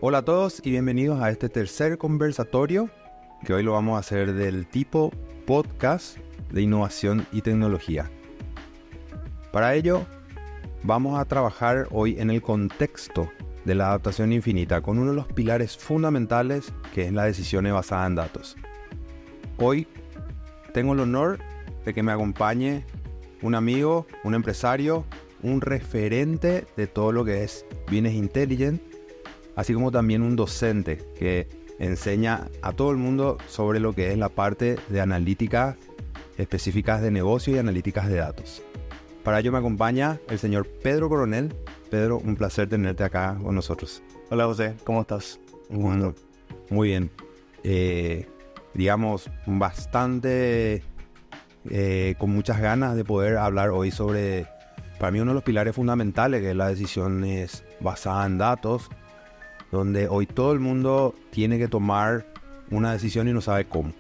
Hola a todos y bienvenidos a este tercer conversatorio que hoy lo vamos a hacer del tipo podcast de innovación y tecnología. Para ello vamos a trabajar hoy en el contexto de la adaptación infinita con uno de los pilares fundamentales que es la decisiones basadas en datos. Hoy tengo el honor de que me acompañe un amigo, un empresario, un referente de todo lo que es Business Intelligence, así como también un docente que enseña a todo el mundo sobre lo que es la parte de analíticas específicas de negocio y analíticas de datos. Para ello me acompaña el señor Pedro Coronel. Pedro, un placer tenerte acá con nosotros. Hola José, ¿cómo estás? Un gusto. Muy bien. Digamos, bastante con muchas ganas de poder hablar hoy sobre, para mí, uno de los pilares fundamentales, que es la decisiones basada en datos, donde hoy todo el mundo tiene que tomar una decisión y no sabe cómo.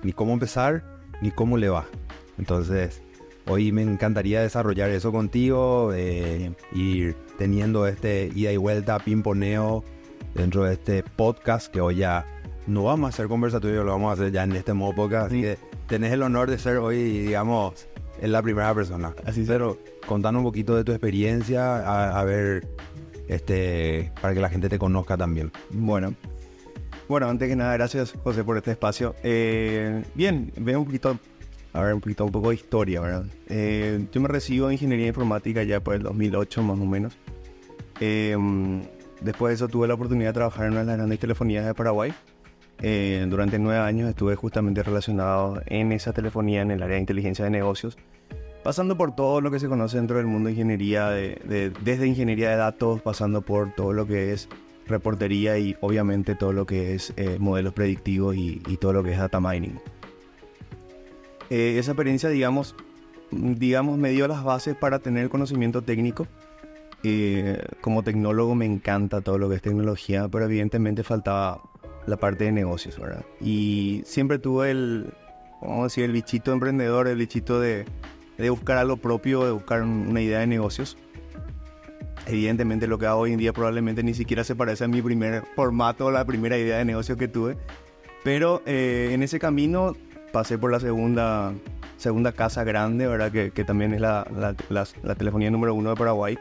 Ni cómo empezar, ni cómo le va. Entonces, hoy me encantaría desarrollar eso contigo, ir teniendo este ida y vuelta, pimponeo dentro de este podcast, que hoy ya no vamos a hacer conversatorio, lo vamos a hacer ya en este modo podcast. Así que tenés el honor de ser hoy, digamos, en la primera persona. Así pero contanos un poquito de tu experiencia, a ver, para que la gente te conozca también. Bueno, antes que nada, gracias José por este espacio. Bien, veo un poco de historia, ¿verdad? Yo me recibo en Ingeniería Informática ya por el 2008 más o menos. Después de eso tuve la oportunidad de trabajar en una de las grandes telefonías de Paraguay. Durante 9 años estuve justamente relacionado en esa telefonía en el área de inteligencia de negocios, pasando por todo lo que se conoce dentro del mundo de ingeniería, desde ingeniería de datos, pasando por todo lo que es reportería y obviamente todo lo que es modelos predictivos y todo lo que es data mining. Esa experiencia, digamos, me dio las bases para tener conocimiento técnico. Como tecnólogo me encanta todo lo que es tecnología, pero evidentemente faltaba la parte de negocios, ¿verdad? Y siempre tuve el bichito emprendedor, el bichito de buscar algo propio, de buscar una idea de negocios. Evidentemente lo que hago hoy en día probablemente ni siquiera se parece a mi primer formato, la primera idea de negocio que tuve. Pero en ese camino pasé por la segunda casa grande, ¿verdad? Que también es la telefonía número 1 de Paraguay.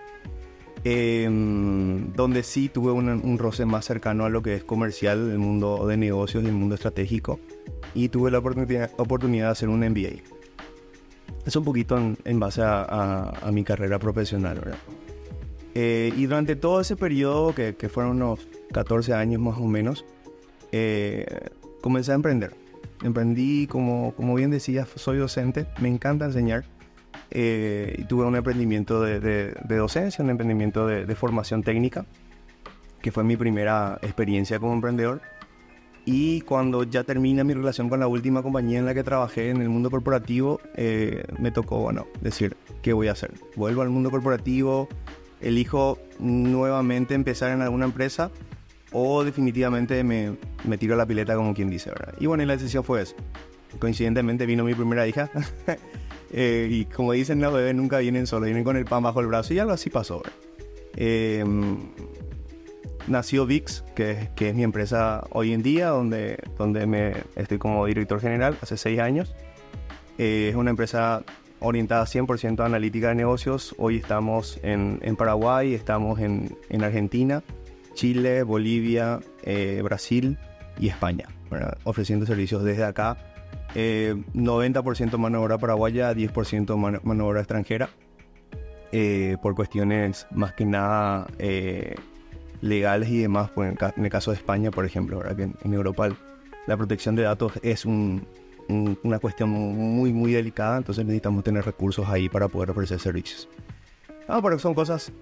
Donde sí tuve un roce más cercano a lo que es comercial, el mundo de negocios y el mundo estratégico. Y tuve la oportunidad de hacer un MBA. Es un poquito en base a mi carrera profesional, ¿verdad? Y durante todo ese periodo, que fueron unos 14 años más o menos, comencé a emprender. Emprendí, como bien decía, soy docente, me encanta enseñar. Y tuve un emprendimiento de docencia, un emprendimiento de formación técnica, que fue mi primera experiencia como emprendedor. Y cuando ya termina mi relación con la última compañía en la que trabajé en el mundo corporativo, me tocó, decir, ¿qué voy a hacer? ¿Vuelvo al mundo corporativo? ¿Elijo nuevamente empezar en alguna empresa? ¿O definitivamente me tiro a la pileta, como quien dice, ¿verdad? Y bueno, la decisión fue esa. Coincidentemente vino mi primera hija. Y como dicen, los bebés nunca vienen solos, vienen con el pan bajo el brazo. Y algo así pasó, ¿verdad? Nació VIX, que es mi empresa hoy en día, donde estoy como director general hace 6 años. Es una empresa orientada 100% a analítica de negocios. Hoy estamos en Paraguay, estamos en Argentina, Chile, Bolivia, Brasil y España, ¿verdad? Ofreciendo servicios desde acá. 90% mano de obra paraguaya, 10% mano de obra extranjera, por cuestiones más que nada legales y demás. Pues en el caso de España, por ejemplo, ¿verdad? Que en Europa la protección de datos es una cuestión muy, muy delicada, entonces necesitamos tener recursos ahí para poder ofrecer servicios. Pero son cosas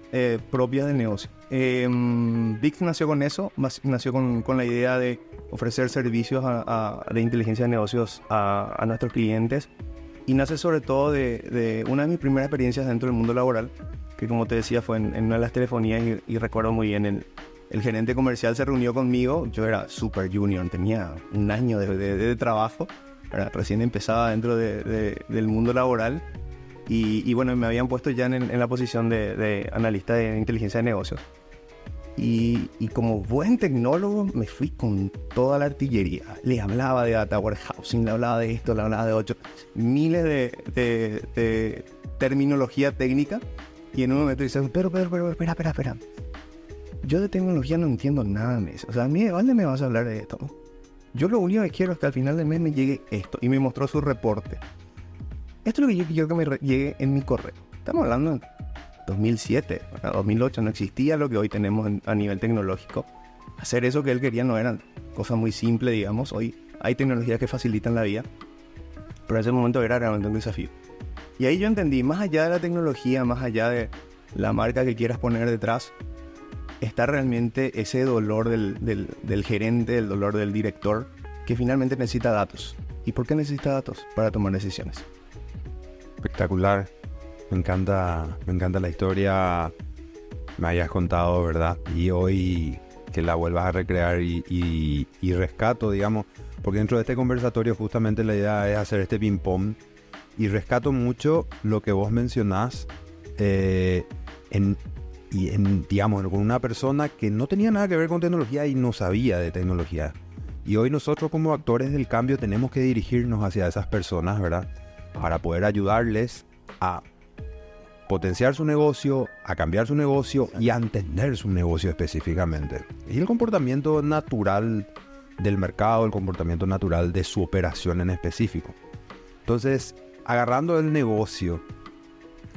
propias del negocio. VIX nació con eso, nació con la idea de ofrecer servicios de inteligencia de negocios a nuestros clientes, y nace sobre todo de una de mis primeras experiencias dentro del mundo laboral, que como te decía fue en una de las telefonías, y recuerdo muy bien, el gerente comercial se reunió conmigo. Yo era super junior, tenía un año de trabajo, ¿verdad? Recién empezaba dentro del mundo laboral. Y bueno, me habían puesto ya en la posición de analista de inteligencia de negocios. Y como buen tecnólogo me fui con toda la artillería. Le hablaba de data warehousing, le hablaba de esto, le hablaba de 8, miles de terminología técnica. Y en un momento dices, pero, espera. Yo de tecnología no entiendo nada, Messi. O sea, a mí, ¿de dónde me vas a hablar de esto? Yo lo único que quiero es que al final del mes me llegue esto. Y me mostró su reporte. Esto es lo que yo quiero que me llegue en mi correo. Estamos hablando de 2007, 2008, no existía lo que hoy tenemos a nivel tecnológico. Hacer eso que él quería no era cosa muy simple, digamos. Hoy hay tecnologías que facilitan la vida, pero en ese momento era realmente un desafío. Y ahí yo entendí, más allá de la tecnología, más allá de la marca que quieras poner detrás, está realmente ese dolor del gerente, el dolor del director, que finalmente necesita datos. ¿Y por qué necesita datos? Para tomar decisiones. Espectacular. Me encanta la historia, me hayas contado, ¿verdad? Y hoy que la vuelvas a recrear y rescato, digamos, porque dentro de este conversatorio justamente la idea es hacer este ping-pong y rescato mucho lo que vos mencionás digamos, con una persona que no tenía nada que ver con tecnología y no sabía de tecnología. Y hoy nosotros como actores del cambio tenemos que dirigirnos hacia esas personas, ¿verdad? Para poder ayudarles a potenciar su negocio, a cambiar su negocio y a entender su negocio específicamente. Y el comportamiento natural del mercado, el comportamiento natural de su operación en específico. Entonces, agarrando el negocio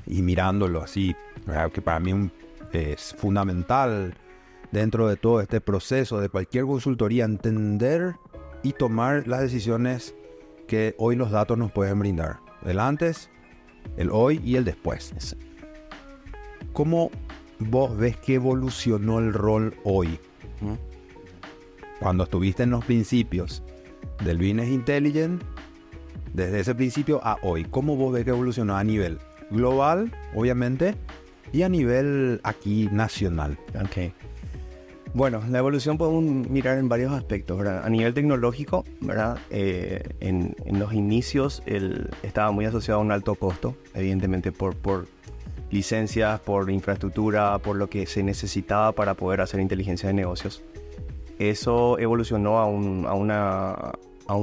y mirándolo así, ¿verdad? Que para mí es fundamental dentro de todo este proceso de cualquier consultoría, entender y tomar las decisiones que hoy los datos nos pueden brindar. El antes, el hoy y el después. ¿Cómo vos ves que evolucionó el rol hoy? Cuando estuviste en los principios del Business Intelligence, desde ese principio a hoy, ¿cómo vos ves que evolucionó a nivel global, obviamente, y a nivel aquí nacional? Ok. Bueno, la evolución podemos mirar en varios aspectos, ¿verdad? A nivel tecnológico, ¿verdad? En los inicios estaba muy asociado a un alto costo, evidentemente por licencias, por infraestructura, por lo que se necesitaba para poder hacer inteligencia de negocios. Eso evolucionó a un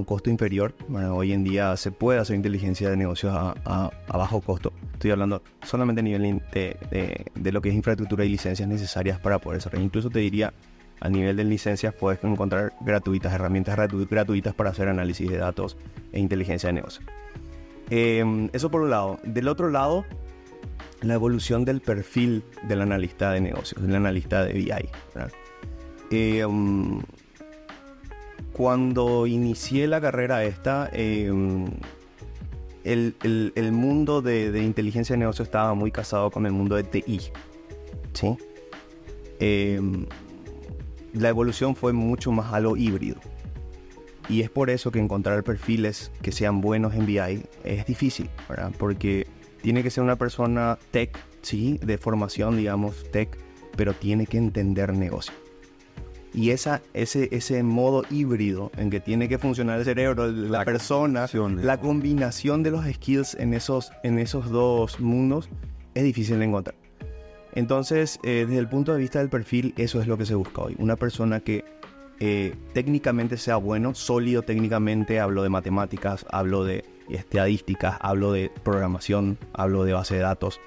costo inferior. Bueno, hoy en día se puede hacer inteligencia de negocios a bajo costo. Estoy hablando solamente a nivel de lo que es infraestructura y licencias necesarias para poder desarrollar. Incluso te diría, a nivel de licencias puedes encontrar herramientas gratuitas para hacer análisis de datos e inteligencia de negocios. Eso por un lado. Del otro lado, la evolución del perfil del analista de negocios, del analista de BI, ¿verdad? Cuando inicié la carrera el mundo de inteligencia de negocio estaba muy casado con el mundo de TI, ¿sí? La evolución fue mucho más a lo híbrido. Y es por eso que encontrar perfiles que sean buenos en BI es difícil, ¿verdad? Porque tiene que ser una persona tech, ¿sí? De formación, digamos, tech, pero tiene que entender negocio. Y ese modo híbrido en que tiene que funcionar el cerebro, la persona, la combinación de los skills en esos dos mundos es difícil de encontrar. Entonces, desde el punto de vista del perfil, eso es lo que se busca hoy. Una persona que técnicamente sea bueno, sólido técnicamente, hablo de matemáticas, hablo de estadísticas, hablo de programación, hablo de base de datos,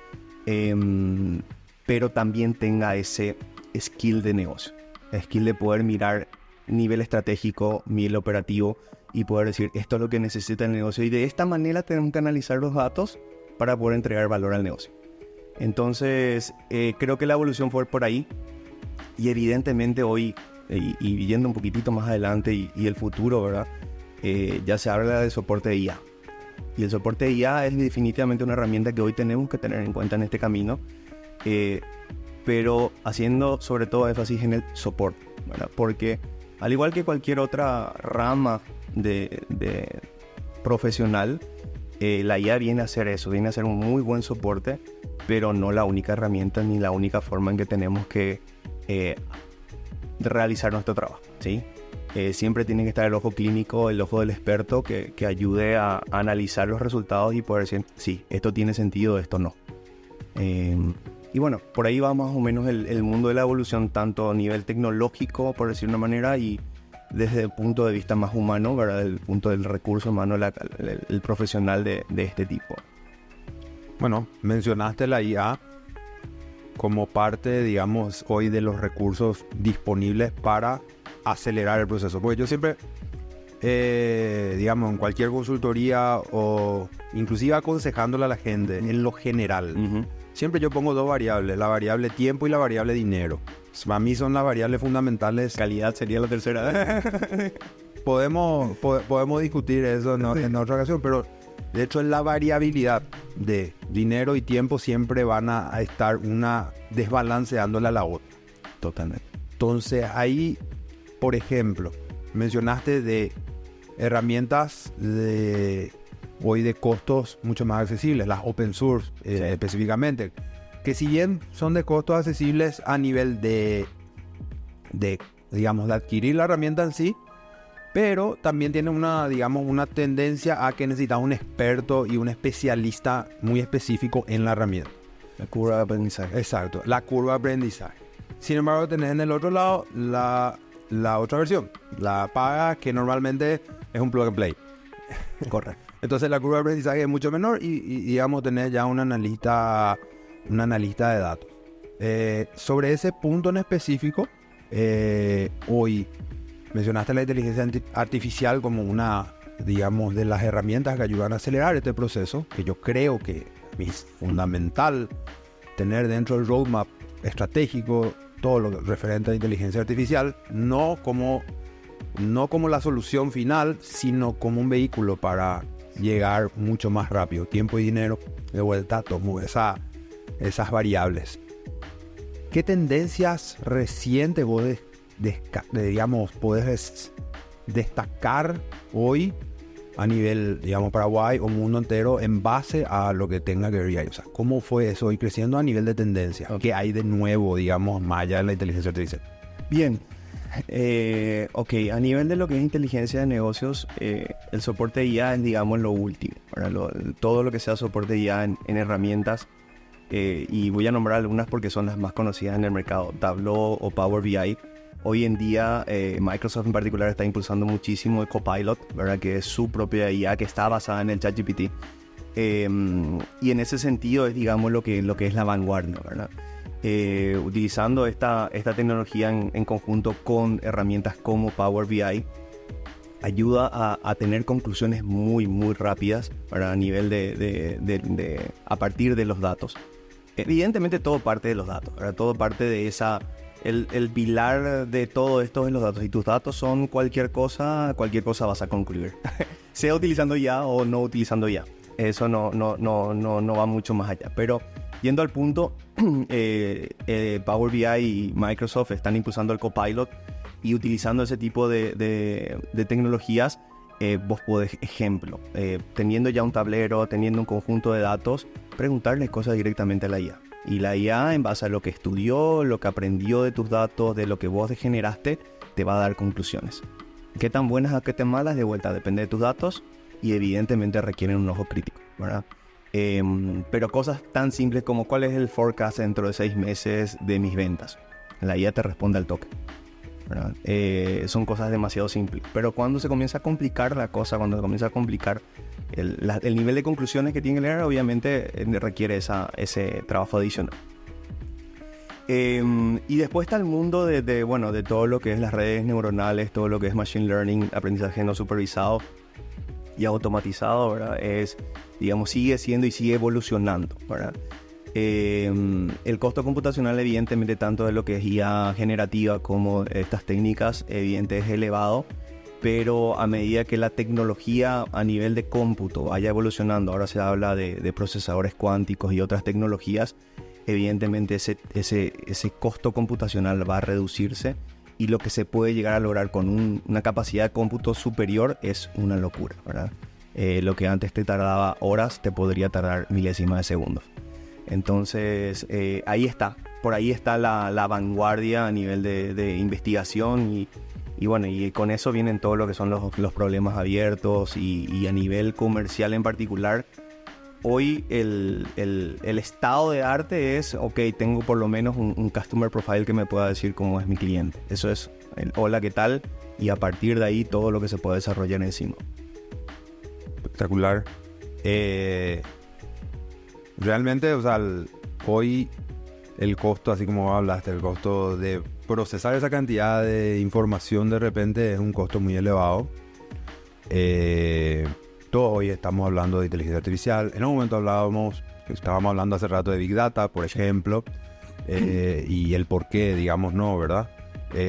pero también tenga ese skill de negocio. Skill de poder mirar nivel estratégico, nivel operativo y poder decir esto es lo que necesita el negocio y de esta manera tenemos que analizar los datos para poder entregar valor al negocio. Entonces creo que la evolución fue por ahí y evidentemente hoy y yendo un poquitito más adelante y el futuro, ¿verdad? Ya se habla de soporte de IA y el soporte de IA es definitivamente una herramienta que hoy tenemos que tener en cuenta en este camino, pero haciendo sobre todo énfasis en el soporte, ¿verdad? Porque al igual que cualquier otra rama de profesional, la IA viene a hacer eso, viene a hacer un muy buen soporte, pero no la única herramienta ni la única forma en que tenemos que realizar nuestro trabajo, ¿sí? Siempre tiene que estar el ojo clínico, el ojo del experto que ayude a analizar los resultados y poder decir, sí, esto tiene sentido, esto no. Y bueno, por ahí va más o menos el mundo de la evolución, tanto a nivel tecnológico, por decir de una manera, y desde el punto de vista más humano, ¿verdad? El punto del recurso humano, el profesional de este tipo. Bueno, mencionaste la IA como parte, digamos, hoy de los recursos disponibles para acelerar el proceso. Porque yo siempre, digamos, en cualquier consultoría o inclusive aconsejándole a la gente, en lo general, siempre yo pongo dos variables, la variable tiempo y la variable dinero. Para mí son las variables fundamentales. Calidad sería la tercera. Podemos discutir eso en otra ocasión, pero de hecho en la variabilidad de dinero y tiempo siempre van a estar una desbalanceándola a la otra. Totalmente. Entonces ahí, por ejemplo, mencionaste de herramientas hoy de costos mucho más accesibles, las open source específicamente, que si bien son de costos accesibles a nivel de digamos, de adquirir la herramienta en sí, pero también tiene una tendencia a que necesitas un experto y un especialista muy específico en la herramienta. La curva de aprendizaje. Exacto, la curva de aprendizaje. Sin embargo, tenés en el otro lado la otra versión, la paga, que normalmente es un plug and play. Correcto. Entonces la curva de aprendizaje es mucho menor y digamos, tenés ya un analista de datos. Sobre ese punto en específico, hoy mencionaste la inteligencia artificial como una, digamos, de las herramientas que ayudan a acelerar este proceso, que yo creo que es fundamental tener dentro del roadmap estratégico todo lo referente a inteligencia artificial, no como la solución final, sino como un vehículo para llegar mucho más rápido. Tiempo y dinero, de vuelta, tomo esas variables. ¿Qué tendencias recientes vos digamos, podés destacar hoy a nivel, digamos, Paraguay o mundo entero en base a lo que tenga que ver ahí? O sea, ¿cómo fue eso hoy creciendo a nivel de tendencia? Okay. ¿Qué hay de nuevo, digamos, más allá de la inteligencia artificial? Bien. Ok, a nivel de lo que es inteligencia de negocios, el soporte de IA es, digamos, lo último. Todo lo que sea soporte de IA en herramientas, y voy a nombrar algunas porque son las más conocidas en el mercado, Tableau o Power BI. Hoy en día Microsoft en particular está impulsando muchísimo el Copilot, ¿verdad? Que es su propia IA que está basada en el ChatGPT. Y en ese sentido es, digamos, lo que es la vanguardia, ¿verdad? Utilizando esta tecnología en conjunto con herramientas como Power BI, ayuda a tener conclusiones muy, muy rápidas, ¿verdad? A nivel a partir de los datos. Evidentemente todo parte de los datos, ¿verdad? Todo parte de el pilar de todo esto es los datos. Y tus datos son cualquier cosa vas a concluir. Sea utilizando IA o no utilizando IA. Eso no va mucho más allá. Pero yendo al punto, Power BI y Microsoft están impulsando el Copilot y utilizando ese tipo de tecnologías. Vos podés, ejemplo, teniendo ya un tablero, teniendo un conjunto de datos, preguntarle cosas directamente a la IA. Y la IA, en base a lo que estudió, lo que aprendió de tus datos, de lo que vos generaste, te va a dar conclusiones. ¿Qué tan buenas o qué tan malas? De vuelta, depende de tus datos y evidentemente requieren un ojo crítico, ¿verdad? Pero cosas tan simples como ¿cuál es el forecast dentro de 6 meses de mis ventas? La IA te responde al toque, ¿verdad? Son cosas demasiado simples. Pero cuando se comienza a complicar la cosa, cuando se comienza a complicar el nivel de conclusiones que tiene que leer, obviamente requiere ese trabajo adicional. Y después está el mundo de todo lo que es las redes neuronales, todo lo que es machine learning, aprendizaje no supervisado y automatizado, ¿verdad? Digamos, sigue siendo y sigue evolucionando, ¿verdad? El costo computacional, evidentemente, tanto de lo que es IA generativa como estas técnicas, evidentemente es elevado, pero a medida que la tecnología a nivel de cómputo vaya evolucionando, ahora se habla de procesadores cuánticos y otras tecnologías, evidentemente ese costo computacional va a reducirse y lo que se puede llegar a lograr con una capacidad de cómputo superior es una locura, ¿verdad? Lo que antes te tardaba horas te podría tardar milésimas de segundos. Entonces por ahí está la vanguardia a nivel de investigación y bueno, y con eso vienen todo lo que son los problemas abiertos y a nivel comercial en particular, hoy el estado de arte es, ok, tengo por lo menos un customer profile que me pueda decir cómo es mi cliente. Eso es el hola, ¿qué tal? Y a partir de ahí todo lo que se puede desarrollar encima. Espectacular. Realmente, o sea, hoy el costo, así como hablaste, el costo de procesar esa cantidad de información de repente es un costo muy elevado. Todo hoy estamos hablando de inteligencia artificial. En un momento estábamos hablando hace rato de Big Data, por ejemplo, y el por qué, digamos, no, ¿verdad?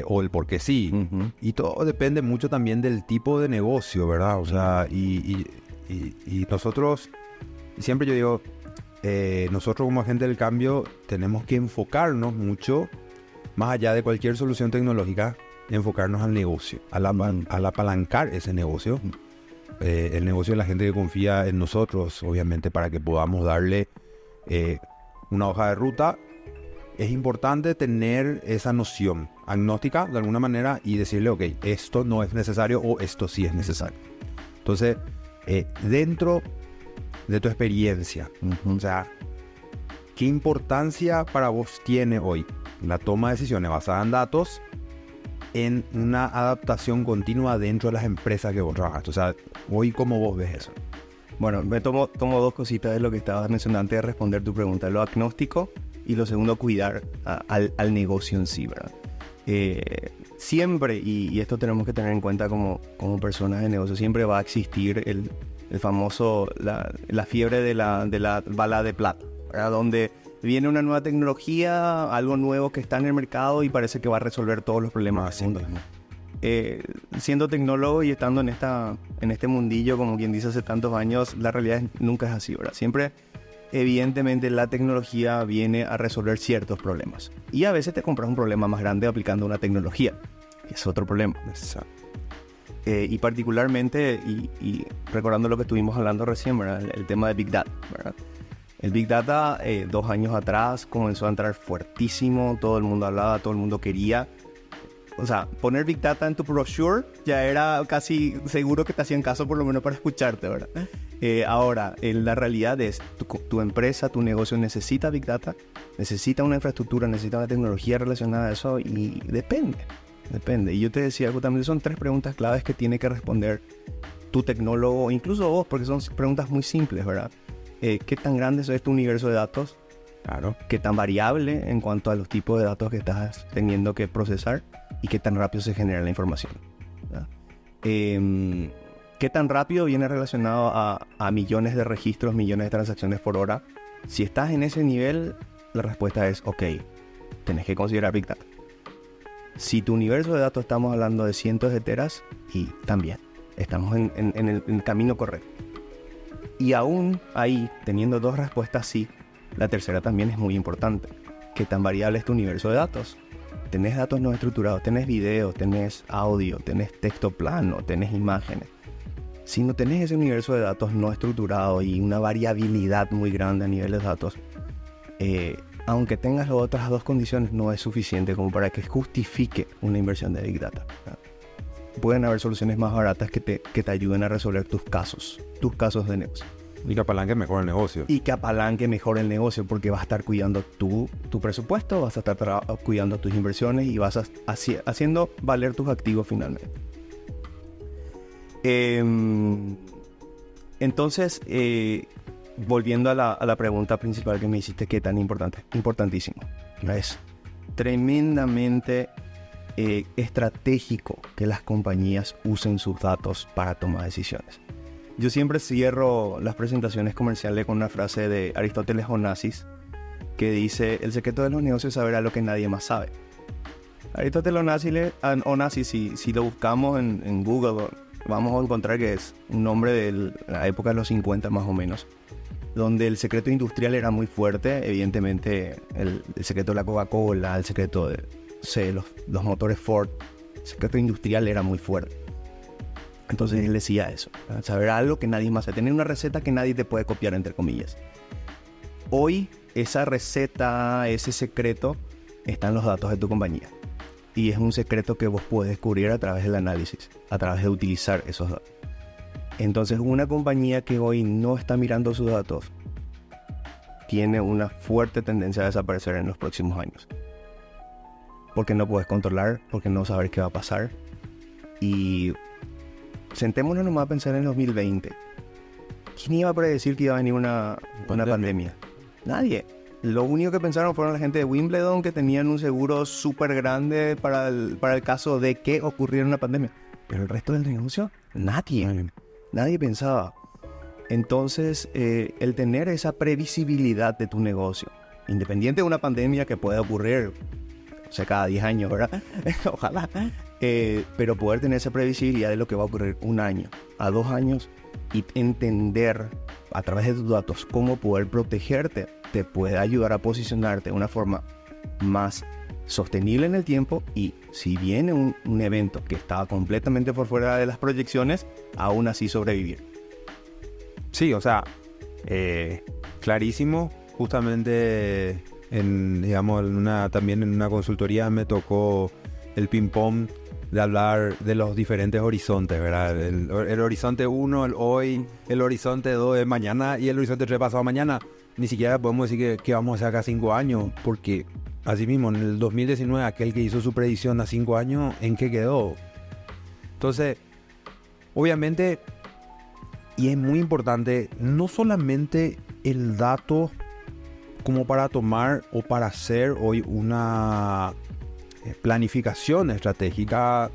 O el por qué sí. Uh-huh. Y todo depende mucho también del tipo de negocio, ¿verdad? O sea, y nosotros, siempre yo digo, nosotros como agente del cambio tenemos que enfocarnos mucho, más allá de cualquier solución tecnológica, enfocarnos al negocio, al apalancar ese negocio. El negocio de la gente que confía en nosotros, obviamente, para que podamos darle una hoja de ruta. Es importante tener esa noción agnóstica de alguna manera y decirle, ok, esto no es necesario o esto sí es necesario. Entonces, dentro de tu experiencia, o sea, ¿qué importancia para vos tiene hoy la toma de decisiones basada en datos en una adaptación continua dentro de las empresas que vos trabajas? O sea, hoy, ¿cómo vos ves eso? Bueno, me tomo dos cositas de lo que estabas mencionando antes de responder tu pregunta. Lo agnóstico y lo segundo, cuidar al negocio en sí, ¿verdad? Siempre, y esto tenemos que tener en cuenta como personas de negocio, siempre va a existir el famoso, la fiebre de la bala de plata, ¿verdad? Donde viene una nueva tecnología, algo nuevo que está en el mercado y parece que va a resolver todos los problemas del mundo. Siendo tecnólogo y estando en este mundillo, como quien dice, hace tantos años, la realidad nunca es así, ¿verdad? Siempre, evidentemente, la tecnología viene a resolver ciertos problemas. Y a veces te compras un problema más grande aplicando una tecnología. Es otro problema. Exacto. Y particularmente, y recordando lo que estuvimos hablando recién, ¿verdad? El tema de Big Data, ¿verdad? El Big Data, 2 años atrás, comenzó a entrar fuertísimo. Todo el mundo hablaba, todo el mundo quería. O sea, poner Big Data en tu brochure ya era casi seguro que te hacían caso, por lo menos para escucharte, ¿verdad? Ahora, la realidad es, tu empresa, tu negocio necesita Big Data, necesita una infraestructura, necesita una tecnología relacionada a eso y depende. Y yo te decía, justamente son 3 preguntas claves que tiene que responder tu tecnólogo, incluso vos, porque son preguntas muy simples, ¿verdad? ¿Qué tan grande es tu universo de datos? Claro. ¿Qué tan variable en cuanto a los tipos de datos que estás teniendo que procesar? Y qué tan rápido se genera la información, ¿verdad? ¿Qué tan rápido viene relacionado a millones de registros, millones de transacciones por hora? Si estás en ese nivel, la respuesta es ok, tenés que considerar Big Data. Si tu universo de datos estamos hablando de cientos de teras, y también estamos en el camino correcto. Y aún ahí, teniendo 2 respuestas sí, la tercera también es muy importante. ¿Qué tan variable es tu universo de datos? Tenés datos no estructurados, tenés videos, tenés audio, tenés texto plano, tenés imágenes. Si no tenés ese universo de datos no estructurado y una variabilidad muy grande a nivel de datos, aunque tengas las otras 2 condiciones, no es suficiente como para que justifique una inversión de Big Data, ¿verdad? Pueden haber soluciones más baratas que te ayuden a resolver tus casos de negocio. Y que apalanque mejor el negocio. Y que apalanque mejor el negocio, porque vas a estar cuidando tu presupuesto, vas a estar cuidando tus inversiones y vas haciendo valer tus activos finalmente. Entonces, volviendo a la pregunta principal que me hiciste, ¿qué tan importante? Importantísimo. Es tremendamente estratégico que las compañías usen sus datos para tomar decisiones. Yo siempre cierro las presentaciones comerciales con una frase de Aristóteles Onassis que dice: el secreto de los negocios es saber a lo que nadie más sabe. Aristóteles Onassis, si lo buscamos en Google, vamos a encontrar que es un nombre de la época de los 50 más o menos, donde el secreto industrial era muy fuerte. Evidentemente el secreto de la Coca-Cola, el secreto de los motores Ford, el secreto industrial era muy fuerte. Entonces él decía eso, saber algo que nadie más sabe, tener una receta que nadie te puede copiar, entre comillas. Hoy esa receta, ese secreto, está en los datos de tu compañía. Y es un secreto que vos podés descubrir a través del análisis, a través de utilizar esos datos. Entonces una compañía que hoy no está mirando sus datos tiene una fuerte tendencia a desaparecer en los próximos años. Porque no puedes controlar, porque no sabes qué va a pasar. Y sentémonos nomás a pensar en 2020. ¿Quién iba a predecir que iba a venir una pandemia? Nadie. Lo único que pensaron fueron la gente de Wimbledon, que tenían un seguro súper grande para el caso de que ocurriera una pandemia. Pero el resto del negocio, nadie pensaba. Entonces, el tener esa previsibilidad de tu negocio, independiente de una pandemia que pueda ocurrir, o sea, cada 10 años, ¿verdad? Ojalá. Pero poder tener esa previsibilidad de lo que va a ocurrir 1 año, a 2 años, y entender a través de tus datos cómo poder protegerte, te puede ayudar a posicionarte de una forma más sostenible en el tiempo. Y si viene un evento que estaba completamente por fuera de las proyecciones, aún así sobrevivir. Sí, o sea, clarísimo. Justamente también en una consultoría me tocó el ping-pong de hablar de los diferentes horizontes, ¿verdad? El horizonte 1, el hoy, el horizonte 2 es mañana y el horizonte 3 pasado mañana. Ni siquiera podemos decir que vamos a hacer acá 5 años, porque así mismo en el 2019 aquel que hizo su predicción a 5 años, ¿en qué quedó? Entonces, obviamente, y es muy importante, no solamente el dato como para tomar o para hacer hoy una planificación estratégica,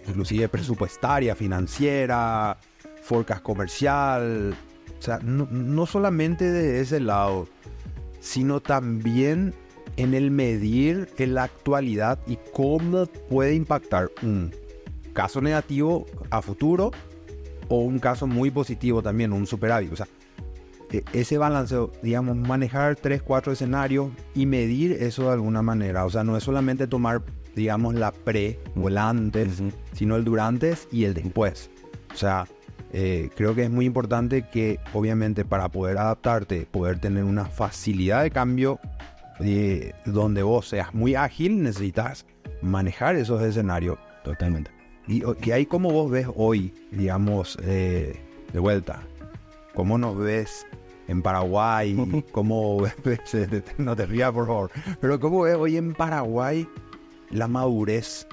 inclusive presupuestaria, financiera, forecast comercial. O sea, no solamente de ese lado, sino también en el medir en la actualidad y cómo puede impactar un caso negativo a futuro o un caso muy positivo también, un superávit. O sea, ese balanceo, digamos, manejar 3, 4 escenarios y medir eso de alguna manera. O sea, no es solamente tomar, digamos, la pre o el antes, sino el durante y el después. O sea, creo que es muy importante que, obviamente, para poder adaptarte, poder tener una facilidad de cambio, donde vos seas muy ágil, necesitas manejar esos escenarios. Totalmente. Y ahí, como vos ves hoy, digamos, de vuelta, ¿cómo nos ves en Paraguay? ¿Cómo ves? No te rías, por favor. Pero ¿cómo ves hoy en Paraguay la madurez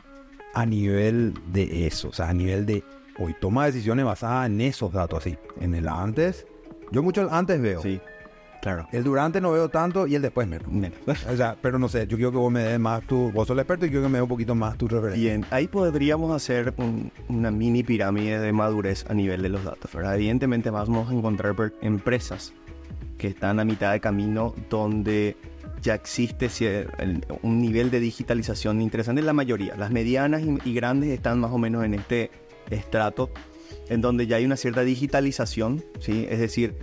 a nivel de eso? O sea, a nivel de hoy toma decisiones basadas en esos datos, así. En el antes. Yo mucho el antes veo. Sí, claro. El durante no veo tanto y el después menos. O sea, pero no sé, yo quiero que vos me des más vos sos el experto y quiero que me des un poquito más tu referencia. Bien, ahí podríamos hacer una mini pirámide de madurez a nivel de los datos, ¿verdad? Evidentemente vamos a encontrar empresas que están a mitad de camino, donde ya existe un nivel de digitalización interesante. La mayoría, las medianas y grandes, están más o menos en este estrato, en donde ya hay una cierta digitalización, ¿sí? Es decir,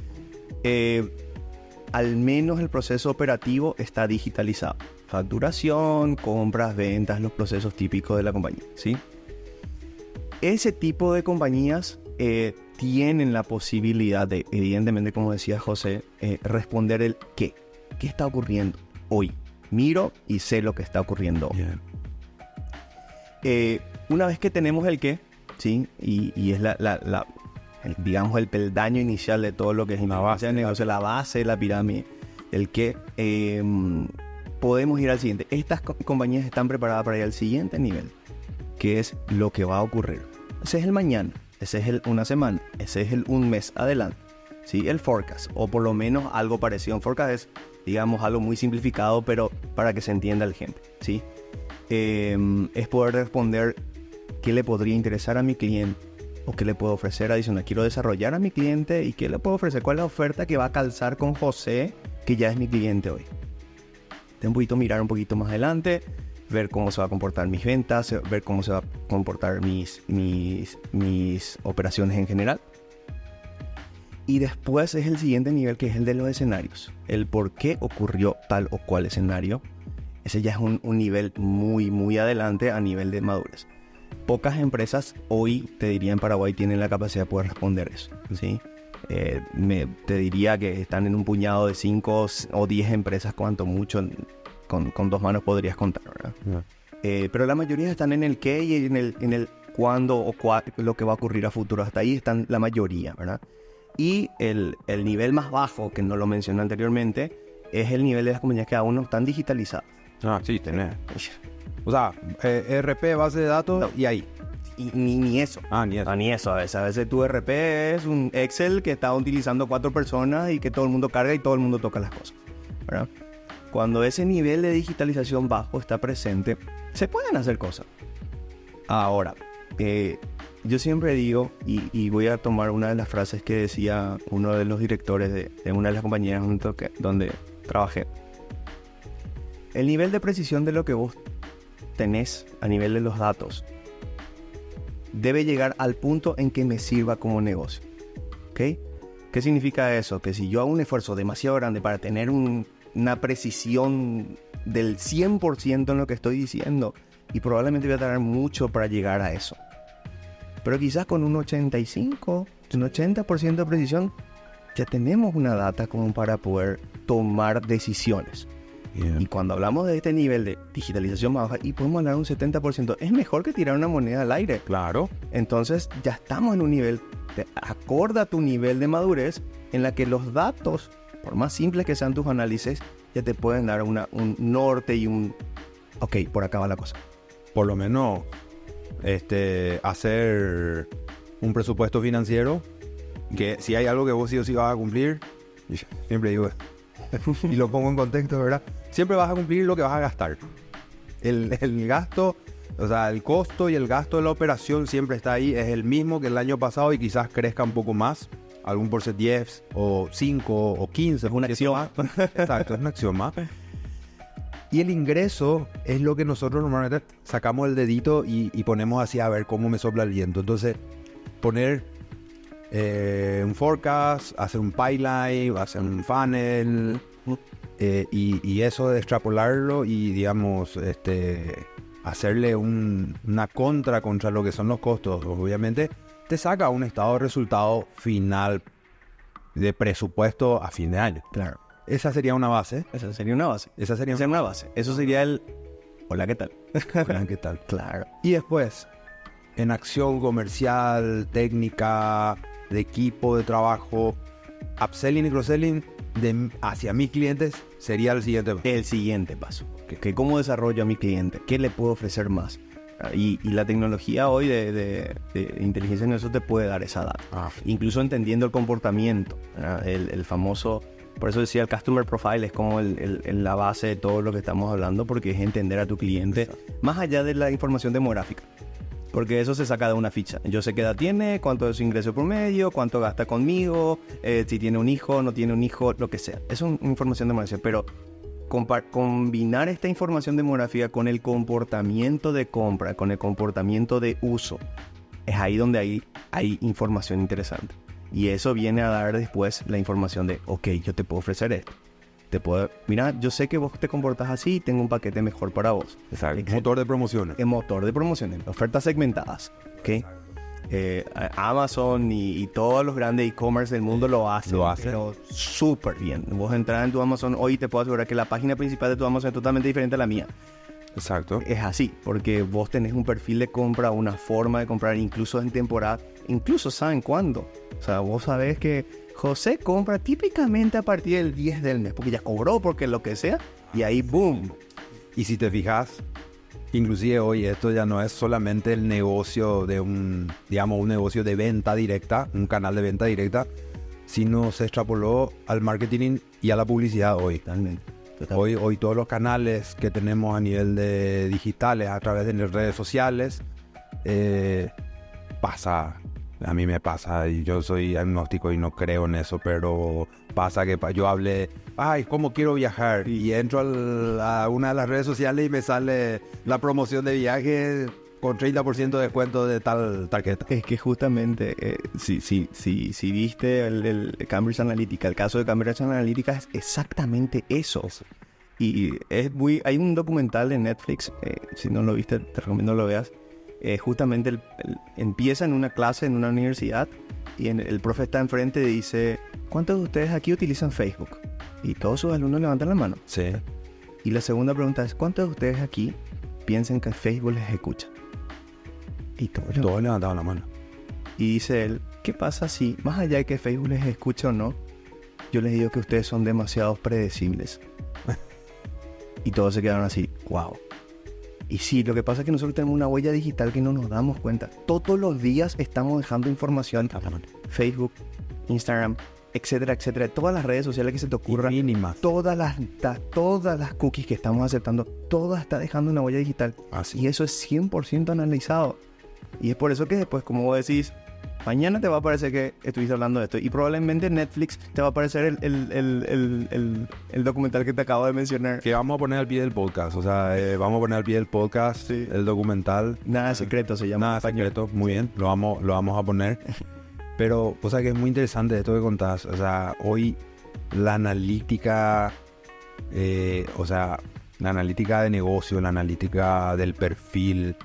al menos el proceso operativo está digitalizado. Facturación, compras, ventas, los procesos típicos de la compañía, ¿sí? Ese tipo de compañías tienen la posibilidad de, evidentemente, como decía José, responder el qué. ¿Qué está ocurriendo hoy? Miro y sé lo que está ocurriendo hoy. Una vez que tenemos el qué, ¿sí? Y es digamos, el peldaño inicial de todo lo que es la base del negocio, la base de la pirámide, el qué, podemos ir al siguiente. Estas compañías están preparadas para ir al siguiente nivel, que es lo que va a ocurrir. Ese es el mañana, ese es una semana, ese es un mes adelante, ¿sí? El forecast, o por lo menos algo parecido. Un forecast es, digamos, algo muy simplificado, pero para que se entienda el ejemplo, ¿sí? Es poder responder qué le podría interesar a mi cliente o qué le puedo ofrecer adicional. Quiero desarrollar a mi cliente y qué le puedo ofrecer. ¿Cuál es la oferta que va a calzar con José, que ya es mi cliente hoy? Un poquito mirar un poquito más adelante, ver cómo se va a comportar mis ventas, ver cómo se va a comportar mis operaciones en general. Y después es el siguiente nivel, que es el de los escenarios. El por qué ocurrió tal o cual escenario. Ese ya es un nivel muy, muy adelante a nivel de madurez. Pocas empresas hoy, te diría, en Paraguay tienen la capacidad de poder responder eso, ¿sí? Te diría que están en un puñado de 5 o 10 empresas, cuanto mucho, con 2 manos podrías contar, ¿verdad? Pero la mayoría están en el qué y en el cuándo o lo que va a ocurrir a futuro. Hasta ahí están la mayoría, ¿verdad? Y el nivel más bajo, que no lo mencioné anteriormente, es el nivel de las compañías que aún no están digitalizadas. Ah, sí, tenés. O sea, ERP, base de datos, No. y ahí. Y ni eso. Ni eso. Ni eso. A veces tu ERP es un Excel que está utilizando 4 personas y que todo el mundo carga y todo el mundo toca las cosas, ¿verdad? Cuando ese nivel de digitalización bajo está presente, se pueden hacer cosas. Ahora, yo siempre digo, y voy a tomar una de las frases que decía uno de los directores de una de las compañías donde trabajé. El nivel de precisión de lo que vos tenés a nivel de los datos debe llegar al punto en que me sirva como negocio. ¿Ok? ¿Qué significa eso? Que si yo hago un esfuerzo demasiado grande para tener una precisión del 100% en lo que estoy diciendo, y probablemente voy a tardar mucho para llegar a eso. Pero quizás con un 85, un 80% de precisión, ya tenemos una data como para poder tomar decisiones. Yeah. Y cuando hablamos de este nivel de digitalización más baja, y podemos hablar de un 70%, es mejor que tirar una moneda al aire. Claro. Entonces ya estamos en un nivel, acorde a tu nivel de madurez, en la que los datos, por más simples que sean tus análisis, ya te pueden dar un norte y ok, por acá va la cosa. Por lo menos hacer un presupuesto financiero, que si hay algo que vos sí o sí vas a cumplir, y siempre digo, y lo pongo en contexto, ¿verdad? Siempre vas a cumplir lo que vas a gastar. El gasto, o sea, el costo y el gasto de la operación siempre está ahí, es el mismo que el año pasado y quizás crezca un poco más, algún por 10 o 5 o 15. Es una acción más. Exacto, es una acción más. Y el ingreso es lo que nosotros normalmente sacamos el dedito y ponemos así a ver cómo me sopla el viento. Entonces, poner un forecast, hacer un pipeline, hacer un funnel, y eso de extrapolarlo y, digamos, hacerle una contra lo que son los costos, obviamente, te saca un estado de resultado final de presupuesto a fin de año. Claro. Esa sería una base. Esa sería una base. Esa sería una base. Eso sería el... Hola, ¿qué tal? Hola, ¿qué tal? Claro. Y después, en acción comercial, técnica, de equipo de trabajo, upselling y cross-selling hacia mis clientes sería el siguiente paso. El siguiente paso. Que cómo desarrollo a mi cliente. ¿Qué le puedo ofrecer más? Y la tecnología hoy de inteligencia de negocios te puede dar esa data. Incluso entendiendo el comportamiento. El famoso... Por eso decía, el Customer Profile es como la base de todo lo que estamos hablando, porque es entender a tu cliente, más allá de la información demográfica. Porque eso se saca de una ficha. Yo sé qué edad tiene, cuánto es su ingreso promedio, cuánto gasta conmigo, si tiene un hijo, no tiene un hijo, lo que sea. Es una información demográfica, pero combinar esta información demográfica con el comportamiento de compra, con el comportamiento de uso, es ahí donde hay información interesante. Y eso viene a dar después la información de, ok, yo te puedo ofrecer esto. Mira, yo sé que vos te comportas así y tengo un paquete mejor para vos. Exacto. Motor de promociones. Motor de promociones, ofertas segmentadas. ¿Okay? Amazon y todos los grandes e-commerce del mundo lo hacen. Pero súper bien. Vos entras en tu Amazon, hoy te puedo asegurar que la página principal de tu Amazon es totalmente diferente a la mía. Exacto. Es así, porque vos tenés un perfil de compra, una forma de comprar, incluso en temporada, incluso saben cuándo. O sea, vos sabés que José compra típicamente a partir del 10 del mes, porque ya cobró, porque lo que sea, y ahí boom. Y si te fijas, inclusive hoy esto ya no es solamente el negocio de un negocio de venta directa, un canal de venta directa, sino se extrapoló al marketing y a la publicidad hoy. Totalmente. Hoy todos los canales que tenemos a nivel de digitales, a través de las redes sociales, a mí me pasa, y yo soy agnóstico y no creo en eso, pero pasa que yo hable, ¿cómo quiero viajar? Y entro a una de las redes sociales y me sale la promoción de viaje con 30% de descuento de tal tarjeta. Es que justamente, si viste el Cambridge Analytica, el caso de Cambridge Analytica es exactamente eso. Y hay un documental de Netflix, si no lo viste, te recomiendo lo veas. Justamente empieza en una clase en una universidad y el profe está enfrente y dice, ¿cuántos de ustedes aquí utilizan Facebook? Y todos sus alumnos levantan la mano. Sí. Y la segunda pregunta es, ¿cuántos de ustedes aquí piensan que Facebook les escucha? Y todos levantaban la mano. Y dice él, ¿qué pasa si, más allá de que Facebook les escuche o no, yo les digo que ustedes son demasiado predecibles. Y todos se quedaron así, wow. Y sí, lo que pasa es que nosotros tenemos una huella digital que no nos damos cuenta. Todos los días estamos dejando información. Facebook, Instagram, etcétera, etcétera. Todas las redes sociales que se te ocurran. Mínimas. Todas las cookies que estamos aceptando, todas está dejando una huella digital. Así. Y eso es 100% analizado. Y es por eso que después, como vos decís, mañana te va a aparecer que estuviste hablando de esto. Y probablemente en Netflix te va a aparecer el documental que te acabo de mencionar. Que vamos a poner al pie del podcast. O sea, vamos a poner al pie del podcast, sí, el documental. Nada secreto se llama. Nada secreto, muy bien. Lo vamos a poner. Pero, o sea, que es muy interesante esto que contás. O sea, hoy la analítica, la analítica de negocio, la analítica del perfil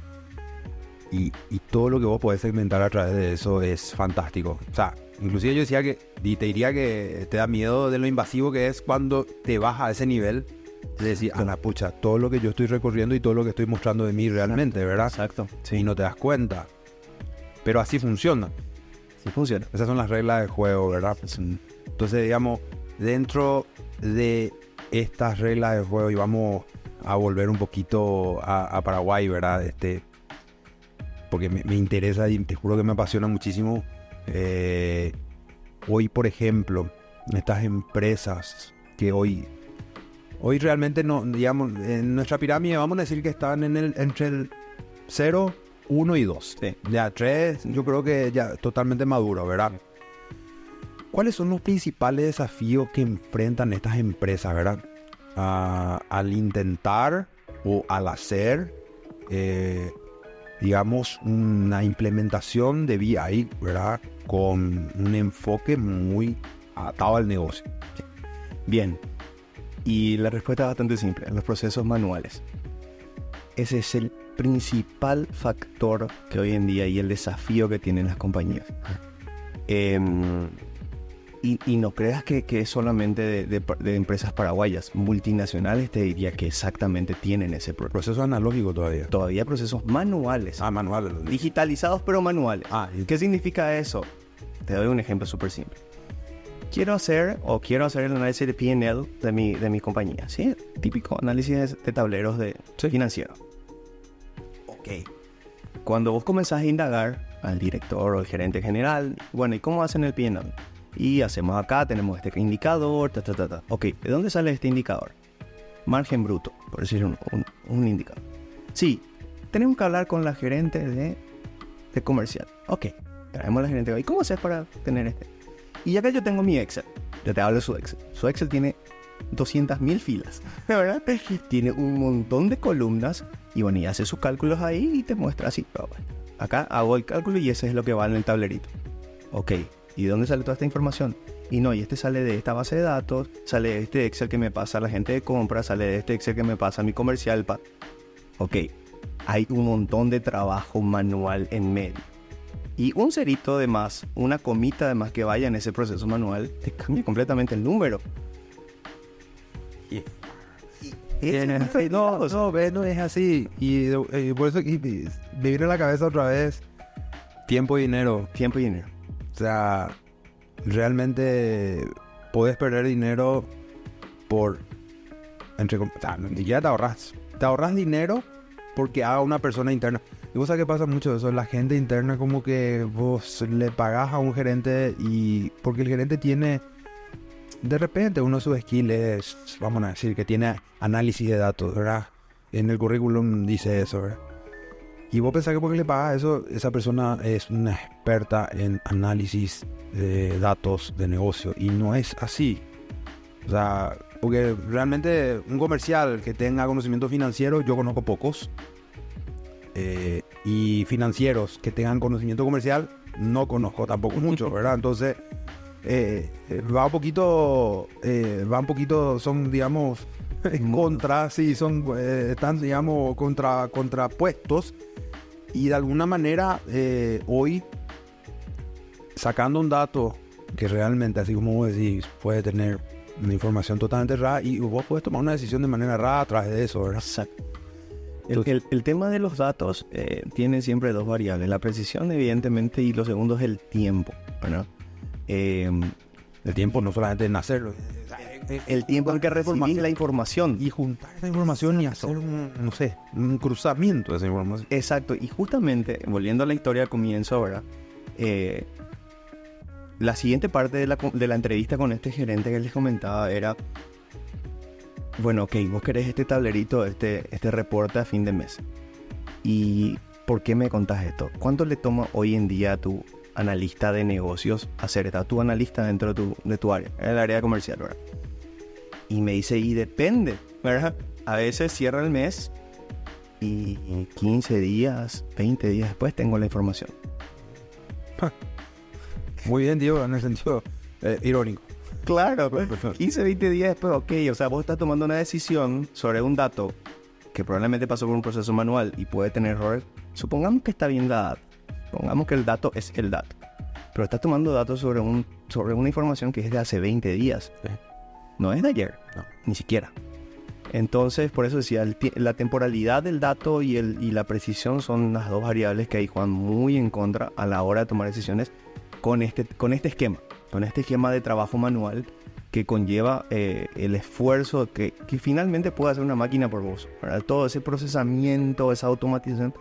y todo lo que vos podés segmentar a través de eso es fantástico. O sea, inclusive yo decía y te diría que te da miedo de lo invasivo que es cuando te vas a ese nivel de decir, pucha, todo lo que yo estoy recorriendo y todo lo que estoy mostrando de mí realmente, ¿verdad? Exacto. Sí. Y no te das cuenta. Pero así funciona. Sí funciona. Esas son las reglas del juego, ¿verdad? Sí. Entonces, digamos, dentro de estas reglas del juego, y vamos a volver un poquito a Paraguay, ¿verdad? Porque me interesa y te juro que me apasiona muchísimo. Hoy, por ejemplo, estas empresas que hoy realmente no, digamos, en nuestra pirámide vamos a decir que están entre el 0, 1 y 2. Sí. Ya 3, yo creo que ya totalmente maduro, ¿verdad? ¿Cuáles son los principales desafíos que enfrentan estas empresas, verdad? Al intentar o al hacer, digamos, una implementación de BI, ¿verdad? Con un enfoque muy atado al negocio. Bien. Y la respuesta es bastante simple. Los procesos manuales. Ese es el principal factor que hoy en día y el desafío que tienen las compañías. Y no creas que es solamente de empresas paraguayas. Multinacionales te diría que exactamente tienen ese proceso analógico todavía. Todavía procesos manuales. Manuales. Digitalizados pero manuales. ¿Qué significa eso? Te doy un ejemplo súper simple. Quiero hacer el análisis de P&L de mi compañía. ¿Sí? Típico análisis de tableros financieros. Ok. Cuando vos comenzás a indagar al director o al gerente general, bueno, ¿y cómo hacen el P&L? Y hacemos acá, tenemos este indicador, Ok, ¿de dónde sale este indicador? Margen bruto, por decir un indicador. Sí, tenemos que hablar con la gerente de comercial. Ok, traemos a la gerente. ¿Y cómo haces para tener este? Y acá yo tengo mi Excel. Yo te hablo de su Excel. Su Excel tiene 200.000 filas, ¿verdad? Tiene un montón de columnas y bueno, y hace sus cálculos ahí y te muestra así. Acá hago el cálculo y ese es lo que va en el tablerito. Ok. ¿Y de dónde sale toda esta información? Y este sale de esta base de datos, sale de este Excel que me pasa a la gente de compra, sale de este Excel que me pasa a mi comercial. Ok, hay un montón de trabajo manual en medio. Y un cerito de más, una comita de más que vaya en ese proceso manual, te cambia completamente el número. No es así. Y por eso me viene a la cabeza otra vez tiempo y dinero. Tiempo y dinero. O sea, realmente podés perder dinero ni siquiera te ahorras. Te ahorras dinero porque haga una persona interna. Y vos sabés que pasa mucho eso. La gente interna como que vos le pagás a un gerente y porque el gerente tiene, de repente uno de sus skills es, vamos a decir, que tiene análisis de datos, ¿verdad? En el currículum dice eso, ¿verdad? Y vos pensás que porque le pagas eso, esa persona es una experta en análisis de datos de negocio. Y no es así. O sea, porque realmente un comercial que tenga conocimiento financiero, yo conozco pocos. Y financieros que tengan conocimiento comercial, no conozco tampoco mucho, ¿verdad? Entonces, va un poquito, son, digamos, contra, sí, están, digamos, contrapuestos. Y de alguna manera, hoy, sacando un dato que realmente, así como vos decís, puede tener una información totalmente errada y vos puedes tomar una decisión de manera errada a través de eso, ¿verdad? Exacto. El tema de los datos tiene siempre dos variables. La precisión, evidentemente, y lo segundo es el tiempo, ¿verdad? El tiempo no solamente en hacerlo. El tiempo en que recibís la información. Y juntar esa información y hacer un cruzamiento de esa información. Exacto. Y justamente, volviendo a la historia de comienzo, ¿verdad? La siguiente parte de la entrevista con este gerente que les comentaba era... Bueno, ok, vos querés este tablerito, este reporte a fin de mes. ¿Y por qué me contás esto? ¿Cuánto le toma hoy en día a tu analista de negocios hacer esto? A tu analista dentro de tu área, en el área comercial, ¿verdad? Y me dice, y depende, ¿verdad? A veces cierra el mes y 15 días, 20 días después tengo la información. Muy bien, Diego, en el sentido irónico. Claro, 15, 20 días después, ok, o sea, vos estás tomando una decisión sobre un dato que probablemente pasó por un proceso manual y puede tener errores. Supongamos que está bien la data, supongamos que el dato es el dato, pero estás tomando datos sobre una información que es de hace 20 días, Sí. No es de ayer, No. Ni siquiera. Entonces, por eso decía, la temporalidad del dato y la precisión son las dos variables que ahí juegan muy en contra a la hora de tomar decisiones con este esquema de trabajo manual que conlleva el esfuerzo que finalmente puede hacer una máquina por vos, ¿verdad? Todo ese procesamiento, esa automatización,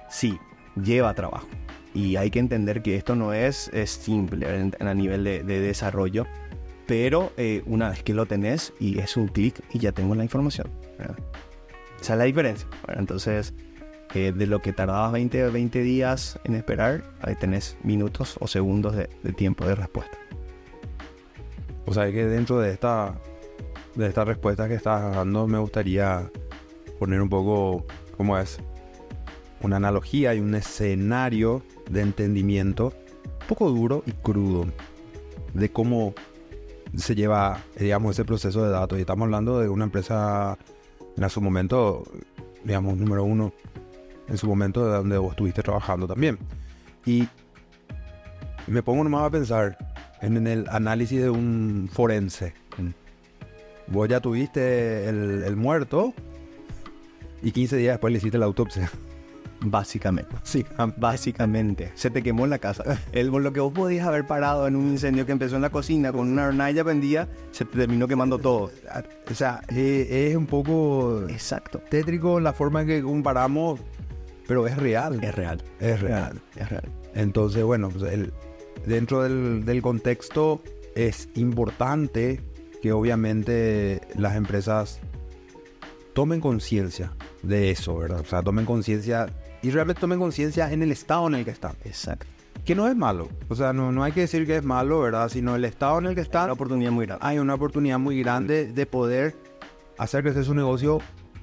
sí, lleva trabajo. Y hay que entender que esto no es simple a nivel de desarrollo, pero una vez que lo tenés y es un clic y ya tengo la información, ¿verdad? Esa es la diferencia, ¿verdad? Entonces, de lo que tardabas 20 días en esperar, ahí tenés minutos o segundos de tiempo de respuesta. O sea, que dentro de esta respuesta que estás dando, me gustaría poner un poco, ¿cómo es? Una analogía y un escenario de entendimiento un poco duro y crudo de cómo se lleva, digamos, ese proceso de datos. Y estamos hablando de una empresa en su momento, digamos, número uno, en su momento de donde vos estuviste trabajando también. Y me pongo nomás a pensar en el análisis de un forense. Vos ya tuviste el muerto y 15 días después le hiciste la autopsia. Básicamente. Sí, Básicamente. Se te quemó en la casa. Lo que vos podías haber parado en un incendio que empezó en la cocina con una hornalla prendida, se te terminó quemando todo. O sea, es un poco Exacto. tétrico la forma en que comparamos, pero es real. Es real. Es real. Es real. Entonces, bueno, pues dentro del contexto es importante que obviamente las empresas tomen conciencia de eso, ¿verdad? O sea, tomen conciencia y realmente tomen conciencia en el estado en el que están. Exacto. Que no es malo. O sea, no hay que decir que es malo, ¿verdad? Sino el estado en el que están. Una oportunidad muy grande. Hay una oportunidad muy grande de poder hacer crecer su negocio.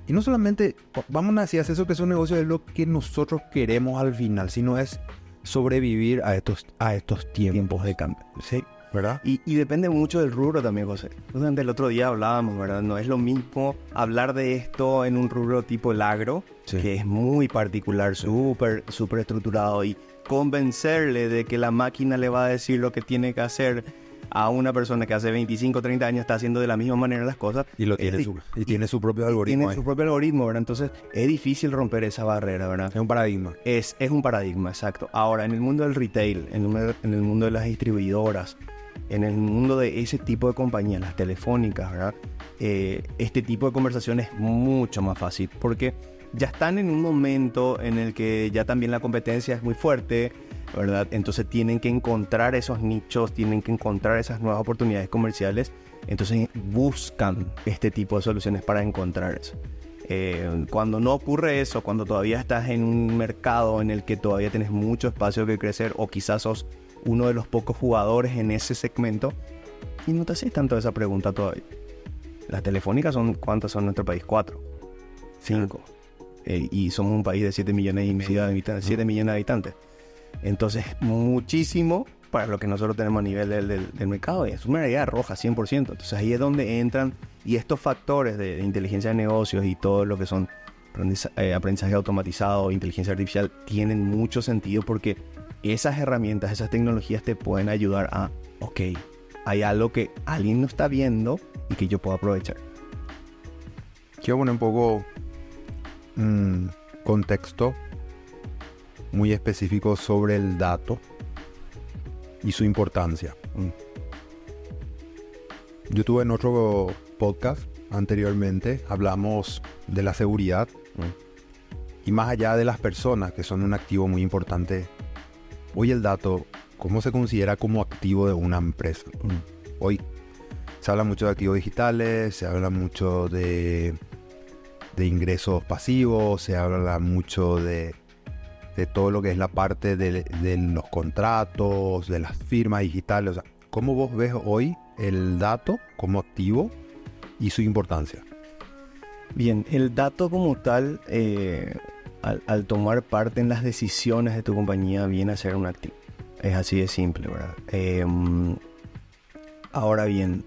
Y no solamente, vamos a decir, hacer eso que es un negocio es lo que nosotros queremos al final, sino es sobrevivir a estos tiempos de cambio. Sí. ¿Verdad? Y depende mucho del rubro también, José. Justamente el otro día hablábamos, ¿verdad? No es lo mismo hablar de esto en un rubro tipo el agro, Sí. que es muy particular, súper estructurado, y convencerle de que la máquina le va a decir lo que tiene que hacer a una persona que hace 25, 30 años está haciendo de la misma manera las cosas. Y tiene su propio algoritmo. Tiene su propio algoritmo, ¿verdad? Entonces es difícil romper esa barrera, ¿verdad? Es un paradigma. Es un paradigma, exacto. Ahora, en el mundo del retail, en el mundo de las distribuidoras, en el mundo de ese tipo de compañías, las telefónicas, ¿verdad? Este tipo de conversación es mucho más fácil porque ya están en un momento en el que ya también la competencia es muy fuerte, ¿verdad? Entonces tienen que encontrar esos nichos, tienen que encontrar esas nuevas oportunidades comerciales. Entonces buscan este tipo de soluciones para encontrar eso. Cuando no ocurre eso, cuando todavía estás en un mercado en el que todavía tienes mucho espacio que crecer o quizás sos uno de los pocos jugadores en ese segmento y no te haces tanto esa pregunta todavía. Las telefónicas ¿cuántas son en nuestro país? 4, 5. Y somos un país de 7 millones y medio de habitantes, 7 millones de habitantes. Entonces, muchísimo para lo que nosotros tenemos a nivel del mercado. Es una área roja, 100%. Entonces, ahí es donde entran y estos factores de inteligencia de negocios y todo lo que son aprendizaje automatizado, inteligencia artificial, tienen mucho sentido porque esas herramientas, esas tecnologías te pueden ayudar a, ok, hay algo que alguien no está viendo y que yo puedo aprovechar. Quiero poner un poco contexto muy específico sobre el dato y su importancia. Yo tuve en otro podcast anteriormente, hablamos de la seguridad. Y más allá de las personas, que son un activo muy importante, hoy el dato, ¿cómo se considera como activo de una empresa? Hoy se habla mucho de activos digitales, se habla mucho de ingresos pasivos, se habla mucho de todo lo que es la parte de los contratos, de las firmas digitales. O sea, ¿cómo vos ves hoy el dato como activo y su importancia? Bien, el dato como tal, al tomar parte en las decisiones de tu compañía, viene a ser un activo. Es así de simple, ¿verdad? Ahora bien,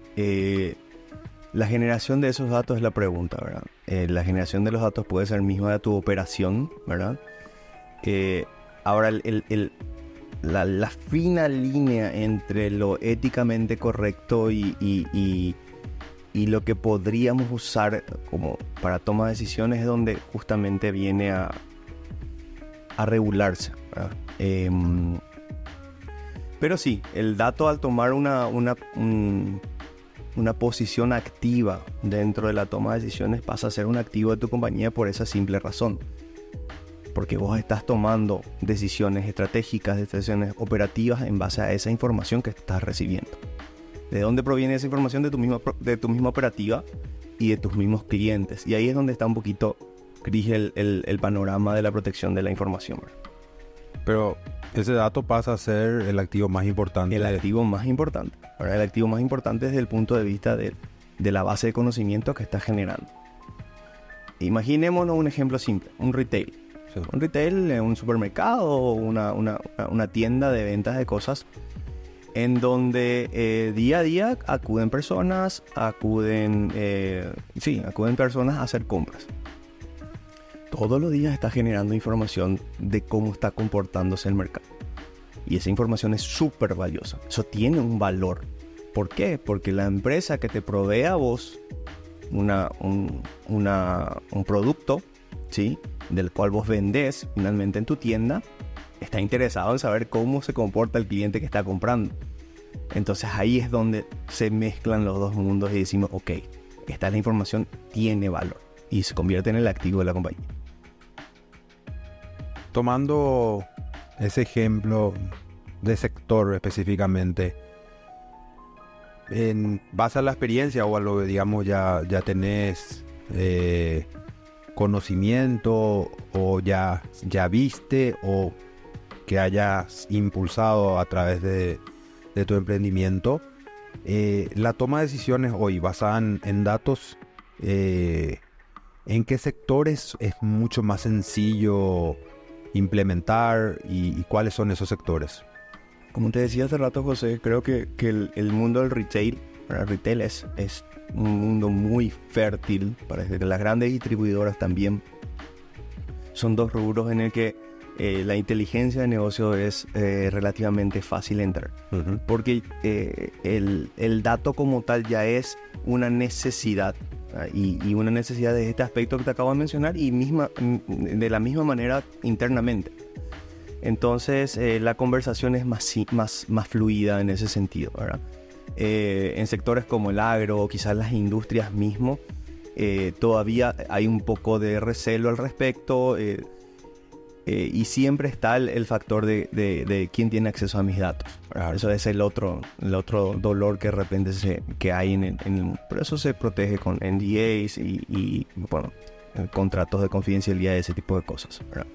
la generación de esos datos es la pregunta, ¿verdad? La generación de los datos puede ser misma de tu operación, ¿verdad? Ahora, la fina línea entre lo éticamente correcto y lo que podríamos usar como para toma de decisiones es donde justamente viene a regularse, ¿verdad? Pero sí, el dato, al tomar una posición activa dentro de la toma de decisiones, pasa a ser un activo de tu compañía por esa simple razón. Porque vos estás tomando decisiones estratégicas, decisiones operativas en base a esa información que estás recibiendo. ¿De dónde proviene esa información? De tu misma operativa y de tus mismos clientes. Y ahí es donde está un poquito gris el panorama de la protección de la información, ¿verdad? Pero ese dato pasa a ser el activo más importante. El activo más importante. Ahora, el activo más importante desde el punto de vista de la base de conocimiento que estás generando. Imaginémonos un ejemplo simple, un retail. Sí. Un retail, un supermercado o una tienda de ventas de cosas en donde día a día acuden personas a hacer compras. Todos los días está generando información de cómo está comportándose el mercado. Y esa información es súper valiosa. Eso tiene un valor. ¿Por qué? Porque la empresa que te provee a vos un producto, ¿sí?, del cual vos vendés finalmente en tu tienda, está interesado en saber cómo se comporta el cliente que está comprando. Entonces ahí es donde se mezclan los dos mundos y decimos, ok, esta es la información, tiene valor y se convierte en el activo de la compañía. Tomando ese ejemplo de sector específicamente, en base a la experiencia o a lo que digamos ya tenés conocimiento o ya viste o que hayas impulsado a través de tu emprendimiento, la toma de decisiones hoy basada en datos, ¿en qué sectores es mucho más sencillo implementar y cuáles son esos sectores? Como te decía hace rato, José, creo que el mundo del retail, para retail es un mundo muy fértil. Parece que las grandes distribuidoras también son dos rubros en el que la inteligencia de negocio es relativamente fácil entrar. Uh-huh. Porque el dato como tal ya es una necesidad. Y una necesidad de este aspecto que te acabo de mencionar y de la misma manera internamente. Entonces la conversación es más fluida en ese sentido, ¿verdad? En sectores como el agro o quizás las industrias mismo, todavía hay un poco de recelo al respecto, y siempre está el factor de quién tiene acceso a mis datos, ¿verdad? Eso es el otro dolor que de repente que hay en el mundo. Pero eso se protege con NDAs y bueno, contratos de confidencialidad y ese tipo de cosas, ¿verdad?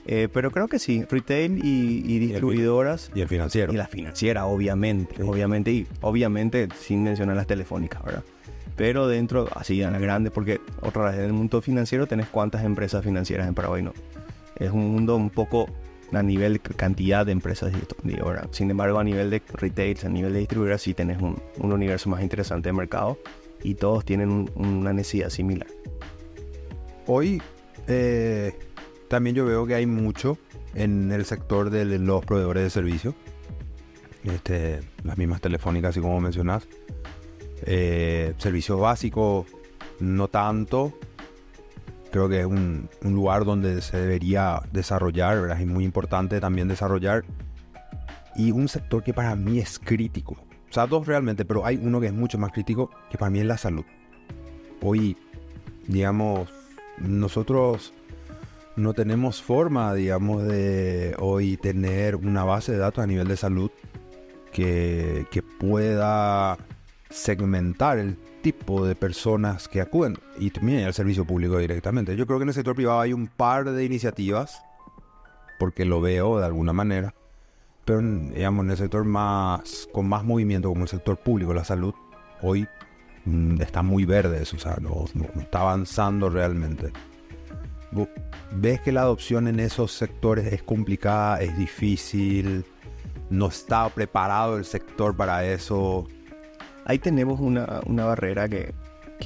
Pero creo que sí, retail y distribuidoras. Y el financiero. Y la financiera, obviamente. Sí. Obviamente sin mencionar las telefónicas, ¿verdad? Pero dentro, así a la grande, porque otra vez en el mundo financiero tenés cuántas empresas financieras en Paraguay, ¿no? Es un mundo un poco a nivel cantidad de empresas, digo, ¿verdad? Sin embargo, a nivel de retail, a nivel de distribuidoras, sí tenés un universo más interesante de mercado y todos tienen una necesidad similar. Hoy también yo veo que hay mucho en el sector de los proveedores de servicios, las mismas telefónicas, así como mencionás, servicios básicos, no tanto. Creo que es un lugar donde se debería desarrollar, ¿verdad? Es muy importante también desarrollar. Y un sector que para mí es crítico. O sea, dos realmente, pero hay uno que es mucho más crítico, que para mí es la salud. Hoy, digamos, nosotros no tenemos forma, digamos, de hoy tener una base de datos a nivel de salud que pueda segmentar el tipo de personas que acuden y también al servicio público directamente. Yo creo que en el sector privado hay un par de iniciativas, porque lo veo de alguna manera, pero digamos en el sector con más movimiento, como el sector público, la salud, hoy está muy verde eso, o sea, no está avanzando realmente. ¿Ves que la adopción en esos sectores es complicada, es difícil, no está preparado el sector para eso? Ahí tenemos una barrera que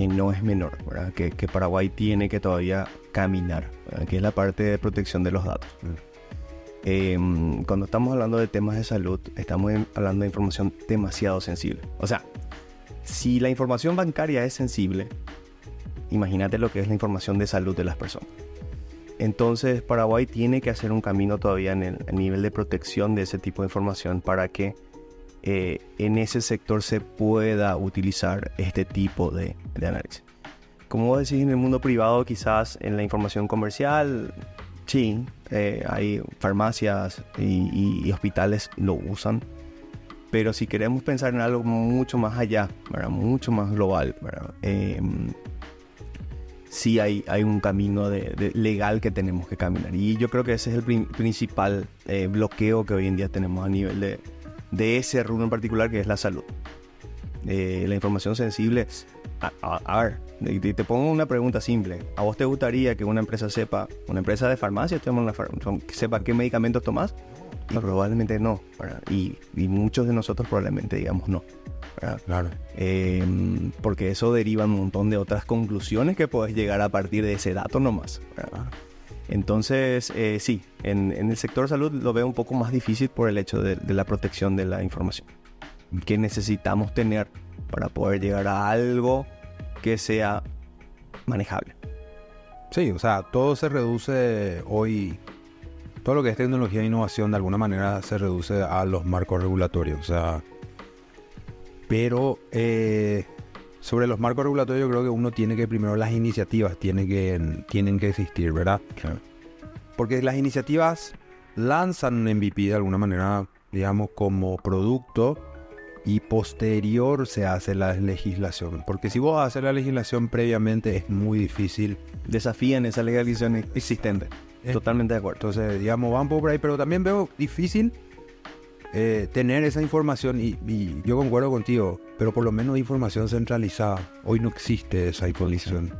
no es menor, ¿verdad? Que Paraguay tiene que todavía caminar, ¿verdad? Que es la parte de protección de los datos. Cuando estamos hablando de temas de salud, estamos hablando de información demasiado sensible. O sea, si la información bancaria es sensible, imagínate lo que es la información de salud de las personas. Entonces, Paraguay tiene que hacer un camino todavía en el nivel de protección de ese tipo de información para que en ese sector se pueda utilizar este tipo de análisis. Como vos decís, en el mundo privado, quizás en la información comercial, sí, hay farmacias y hospitales lo usan, pero si queremos pensar en algo mucho más allá, ¿verdad? Mucho más global, ¿verdad? Sí hay un camino legal que tenemos que caminar, y yo creo que ese es el principal bloqueo que hoy en día tenemos a nivel de ese rubro en particular, que es la salud. La información sensible. A ver, te pongo una pregunta simple. ¿A vos te gustaría que una empresa de farmacia, sepa qué medicamentos tomás? Y probablemente no, ¿verdad? Y muchos de nosotros probablemente digamos no, ¿verdad? Claro. Porque eso deriva un montón de otras conclusiones que puedes llegar a partir de ese dato nomás, ¿verdad? Entonces, sí, en el sector salud lo veo un poco más difícil por el hecho de la protección de la información que necesitamos tener para poder llegar a algo que sea manejable. Sí, o sea, todo se reduce hoy, todo lo que es tecnología e innovación de alguna manera se reduce a los marcos regulatorios, o sea, pero sobre los marcos regulatorios yo creo que uno tiene que primero, las iniciativas tienen que existir, ¿verdad? Claro. Porque las iniciativas lanzan un MVP de alguna manera, digamos, como producto, y posterior se hace la legislación. Porque si vos haces la legislación previamente es muy difícil. Desafían esa legislación existente. Totalmente de acuerdo. Entonces, digamos, van por ahí, pero también veo difícil tener esa información, y yo concuerdo contigo, pero por lo menos información centralizada. Hoy no existe esa información.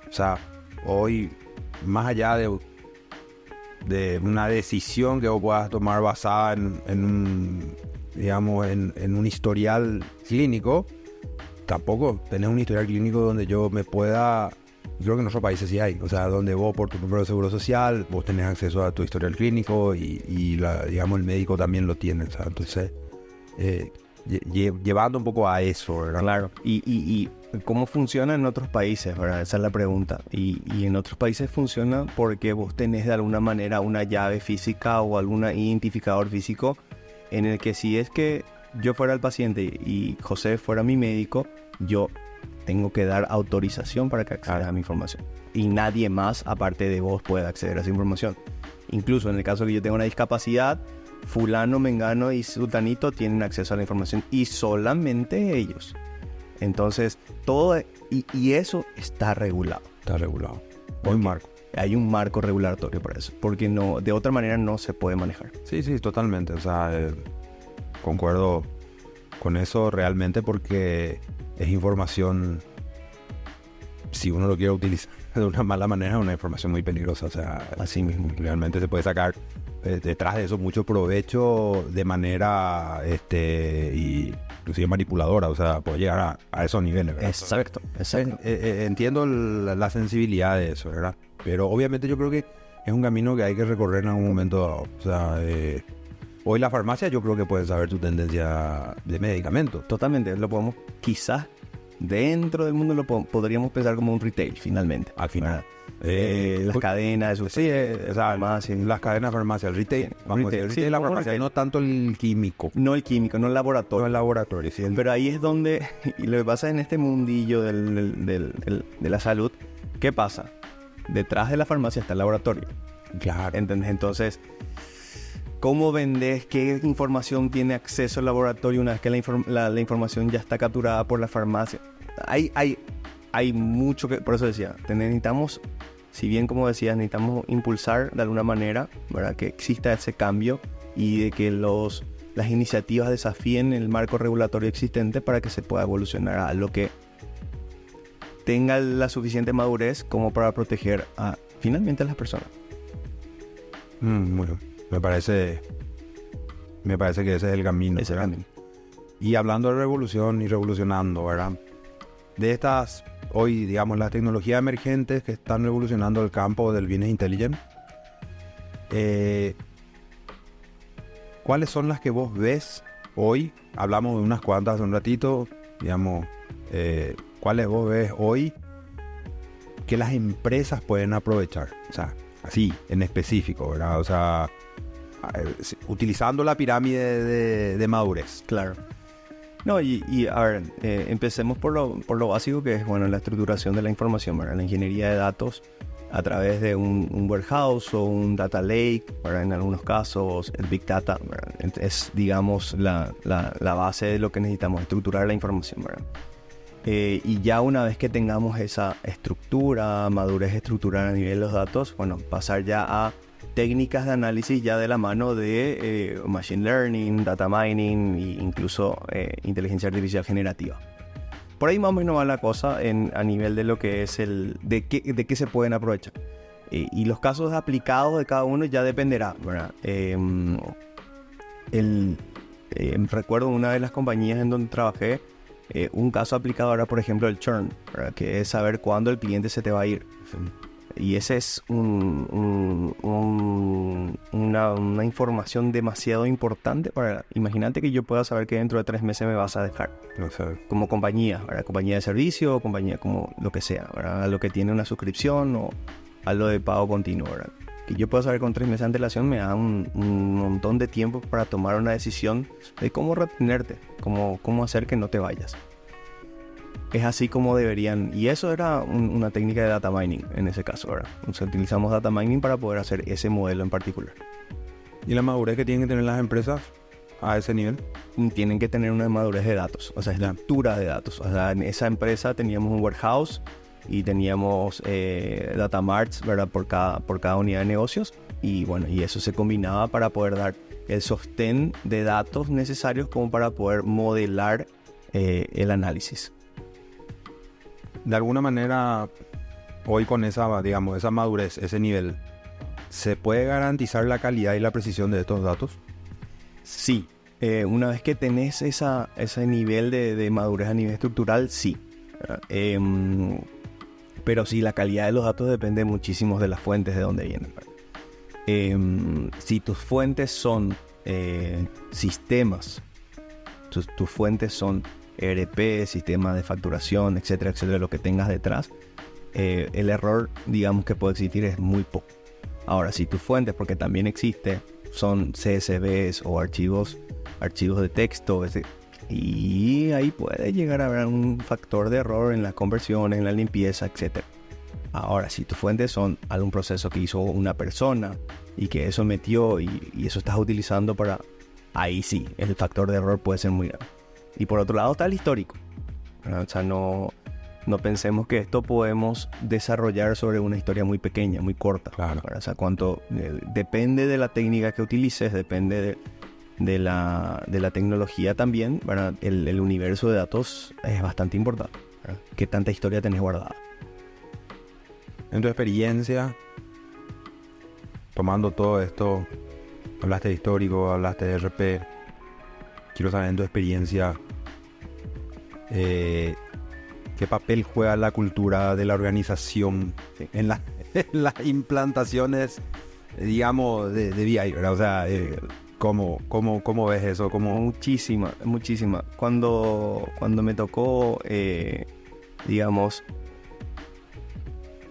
O sea, hoy, más allá de una decisión que vos puedas tomar basada en un historial clínico, tampoco tenés un historial clínico donde yo me pueda... Creo que en otros países sí hay, o sea, donde vos por tu propio seguro social, vos tenés acceso a tu historial clínico y digamos el médico también lo tiene, o sea, entonces llevando un poco a eso, ¿verdad? Claro, y ¿cómo funciona en otros países, verdad? Esa es la pregunta. Y en otros países funciona porque vos tenés de alguna manera una llave física o algún identificador físico en el que si es que yo fuera el paciente y José fuera mi médico, yo tengo que dar autorización para que acceda a mi información. Y nadie más, aparte de vos, puede acceder a esa información. Incluso en el caso que yo tenga una discapacidad, fulano, mengano y sultanito tienen acceso a la información, y solamente ellos. Entonces, todo... Y eso está regulado. Está regulado. Hay un marco regulatorio para eso. Porque no, de otra manera no se puede manejar. Sí, totalmente. O sea, concuerdo con eso realmente, porque es información, si uno lo quiere utilizar de una mala manera, es una información muy peligrosa. O sea, así mismo. Realmente se puede sacar detrás de eso mucho provecho de manera inclusive manipuladora. O sea, puede llegar a esos niveles, ¿verdad? Exacto. Entiendo la sensibilidad de eso, ¿verdad? Pero obviamente yo creo que es un camino que hay que recorrer en algún momento dado. O sea, hoy la farmacia yo creo que puede saber tu tendencia de medicamentos. Totalmente, lo podemos quizás dentro del mundo lo podríamos pensar como un retail, finalmente. Al final. Las cadenas, eso. Sí, las cadenas de farmacia, el retail. Vamos, el retail, la farmacia, no tanto el químico. No el químico, no el laboratorio. No el laboratorio, sí. Pero ahí es donde, y lo que pasa en este mundillo de la salud, ¿qué pasa? Detrás de la farmacia está el laboratorio. Claro. ¿Entendés? Entonces, ¿cómo vendes? ¿Qué información tiene acceso al laboratorio una vez que la información ya está capturada por la farmacia? Hay mucho que... Por eso decía, necesitamos, si bien como decías, necesitamos impulsar de alguna manera, ¿verdad?, que exista ese cambio y de que las iniciativas desafíen el marco regulatorio existente para que se pueda evolucionar a lo que tenga la suficiente madurez como para proteger finalmente a las personas. Bueno, me parece que ese es el camino. Ese es el camino. Y hablando de revolución y revolucionando, ¿verdad? De estas, hoy, digamos, las tecnologías emergentes que están revolucionando el campo del business intelligence, ¿cuáles son las que vos ves hoy? Hablamos de unas cuantas hace un ratito, digamos, ¿cuáles vos ves hoy que las empresas pueden aprovechar? O sea, así, en específico, ¿verdad? O sea, utilizando la pirámide de madurez. Claro. No, y a ver, empecemos por lo básico, que es, bueno, la estructuración de la información, ¿verdad? La ingeniería de datos a través de un warehouse o un data lake, ¿verdad? En algunos casos, el Big Data, ¿verdad? Es, digamos, la base de lo que necesitamos, estructurar la información, ¿verdad? Y ya una vez que tengamos esa estructura, madurez estructural a nivel de los datos, bueno, pasar ya a técnicas de análisis ya de la mano de machine learning, data mining e incluso inteligencia artificial generativa. Por ahí más o menos va la cosa a nivel de lo que es de qué se pueden aprovechar. Y los casos aplicados de cada uno ya dependerá, ¿verdad? Recuerdo una de las compañías en donde trabajé, un caso aplicado era, por ejemplo, el churn, ¿verdad?, que es saber cuándo el cliente se te va a ir. Sí. Y ese es una información demasiado importante para... Imagínate que yo pueda saber que dentro de 3 meses me vas a dejar. No sé. Como compañía, ¿verdad? Compañía de servicio, compañía como lo que sea, ¿verdad? A lo que tiene una suscripción o a lo de pago continuo, ¿verdad? Que yo pueda saber con 3 meses de antelación me da un montón de tiempo para tomar una decisión de cómo retenerte, cómo hacer que no te vayas. Es así como deberían, y eso era una técnica de data mining en ese caso, ¿verdad? O sea, utilizamos data mining para poder hacer ese modelo en particular. ¿Y la madurez que tienen que tener las empresas a ese nivel? Tienen que tener una madurez de datos, o sea, estructura de datos. O sea, en esa empresa teníamos un warehouse y teníamos data marts, ¿verdad?, por cada unidad de negocios, y bueno, y eso se combinaba para poder dar el sostén de datos necesarios como para poder modelar el análisis. De alguna manera, hoy con esa, digamos, esa madurez, ese nivel, ¿se puede garantizar la calidad y la precisión de estos datos? Sí. Una vez que tenés ese nivel de madurez a nivel estructural, sí. Pero sí, la calidad de los datos depende muchísimo de las fuentes de donde vienen. Si tus fuentes son sistemas, tus fuentes son ERP, sistema de facturación, etcétera, etcétera, lo que tengas detrás, el error, digamos, que puede existir es muy poco. Ahora, si tus fuentes, porque también existe, son CSVs o archivos de texto, y ahí puede llegar a haber un factor de error en las conversiones, en la limpieza, etcétera. Ahora, si tus fuentes son algún proceso que hizo una persona y que eso metió y eso estás utilizando para... Ahí sí, el factor de error puede ser muy grande. Y por otro lado está el histórico, ¿verdad? O sea, no pensemos que esto podemos desarrollar sobre una historia muy pequeña, muy corta. Claro. O sea, depende de la técnica que utilices, depende de la tecnología también, ¿verdad? El universo de datos es bastante importante, ¿verdad? ¿Qué tanta historia tenés guardada? En tu experiencia, tomando todo esto, hablaste de histórico, hablaste de RP, quiero saber en tu experiencia, ¿qué papel juega la cultura de la organización en las implantaciones, digamos, de BI, ¿verdad? O sea, ¿Cómo ves eso? Muchísima. Cuando me tocó, digamos,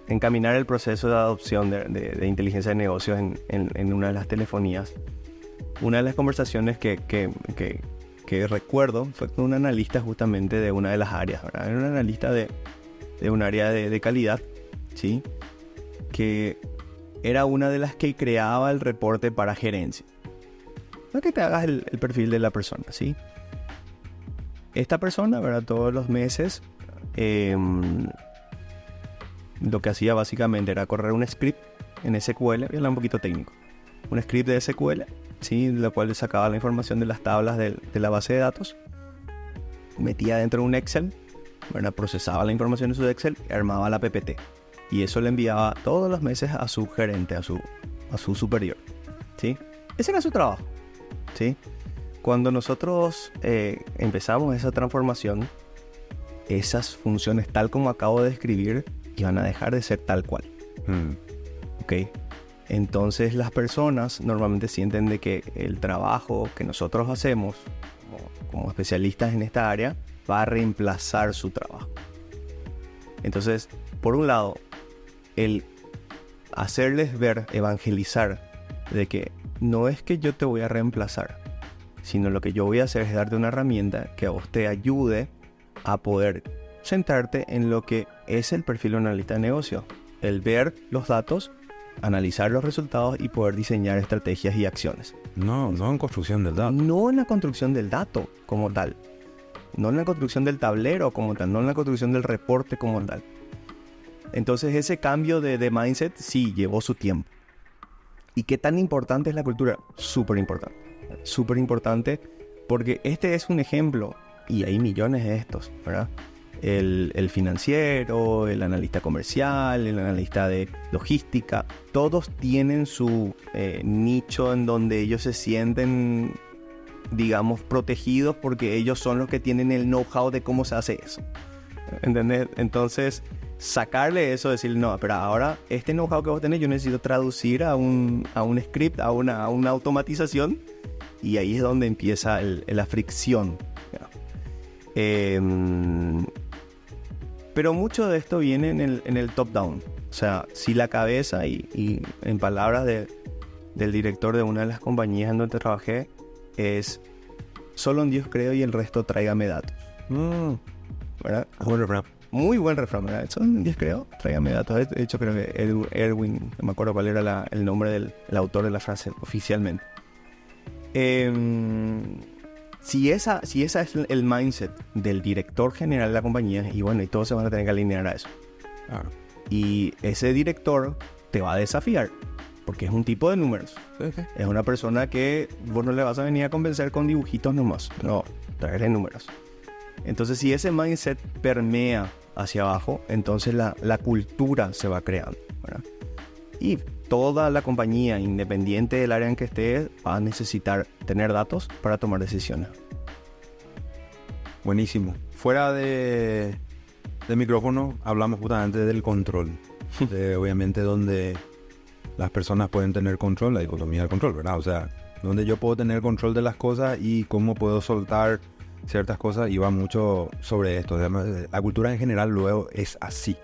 encaminar el proceso de adopción de inteligencia de negocios en una de las telefonías, una de las conversaciones que recuerdo fue con un analista justamente de una de las áreas, ¿verdad? Era un analista de un área de calidad, ¿sí? Que era una de las que creaba el reporte para gerencia. No que te hagas el perfil de la persona, ¿sí? Esta persona, ¿verdad? Todos los meses lo que hacía básicamente era correr un script en SQL, voy a hablar un poquito técnico, un script de SQL, ¿sí? De la cual le sacaba la información de las tablas de la base de datos, metía dentro de un Excel, ¿verdad? Procesaba la información en su Excel y armaba la PPT. Y eso le enviaba todos los meses a su gerente, a su superior, ¿sí? Ese era su trabajo, ¿sí? Cuando nosotros empezamos esa transformación, esas funciones tal como acabo de describir iban a dejar de ser tal cual. ¿Ok? Entonces las personas normalmente sienten de que el trabajo que nosotros hacemos como especialistas en esta área va a reemplazar su trabajo. Entonces, por un lado, el hacerles ver, evangelizar de que no es que yo te voy a reemplazar, sino lo que yo voy a hacer es darte una herramienta que a vos te ayude a poder centrarte en lo que es el perfil de un analista de negocio. El ver los datos, analizar los resultados y poder diseñar estrategias y acciones. No en construcción del dato. No en la construcción del dato como tal. No en la construcción del tablero como tal. No en la construcción del reporte como tal. Entonces ese cambio de mindset sí llevó su tiempo. ¿Y qué tan importante es la cultura? Súper importante. Súper importante porque este es un ejemplo y hay millones de estos, ¿verdad? El financiero, el analista comercial, el analista de logística, todos tienen su nicho en donde ellos se sienten, digamos, protegidos porque ellos son los que tienen el know-how de cómo se hace eso. ¿Entendés? Entonces, sacarle eso, decirle, no, pero ahora este know-how que vos tenés yo necesito traducir a un script, a una automatización, y ahí es donde empieza la fricción. Pero mucho de esto viene en el top-down. O sea, si la cabeza, y en palabras del director de una de las compañías en donde trabajé, es solo en Dios creo y el resto tráigame datos. ¿Verdad? Buen refrán. Muy buen refrán, ¿verdad? Solo en Dios creo, tráigame datos. De hecho, creo que Erwin, no me acuerdo cuál era el nombre del autor de la frase oficialmente. Si esa es el mindset del director general de la compañía, y bueno, y todos se van a tener que alinear a eso. Claro. Y ese director te va a desafiar, porque es un tipo de números. Sí. Es una persona que vos no le vas a venir a convencer con dibujitos nomás. No, traerle números. Entonces, si ese mindset permea hacia abajo, entonces la cultura se va creando, ¿verdad? Y toda la compañía, independiente del área en que esté, va a necesitar tener datos para tomar decisiones. Buenísimo. Fuera de micrófono, hablamos justamente del control. Obviamente donde las personas pueden tener control, la dicotomía del control, ¿verdad? O sea, donde yo puedo tener control de las cosas y cómo puedo soltar ciertas cosas, y va mucho sobre esto. Además, la cultura en general luego es así.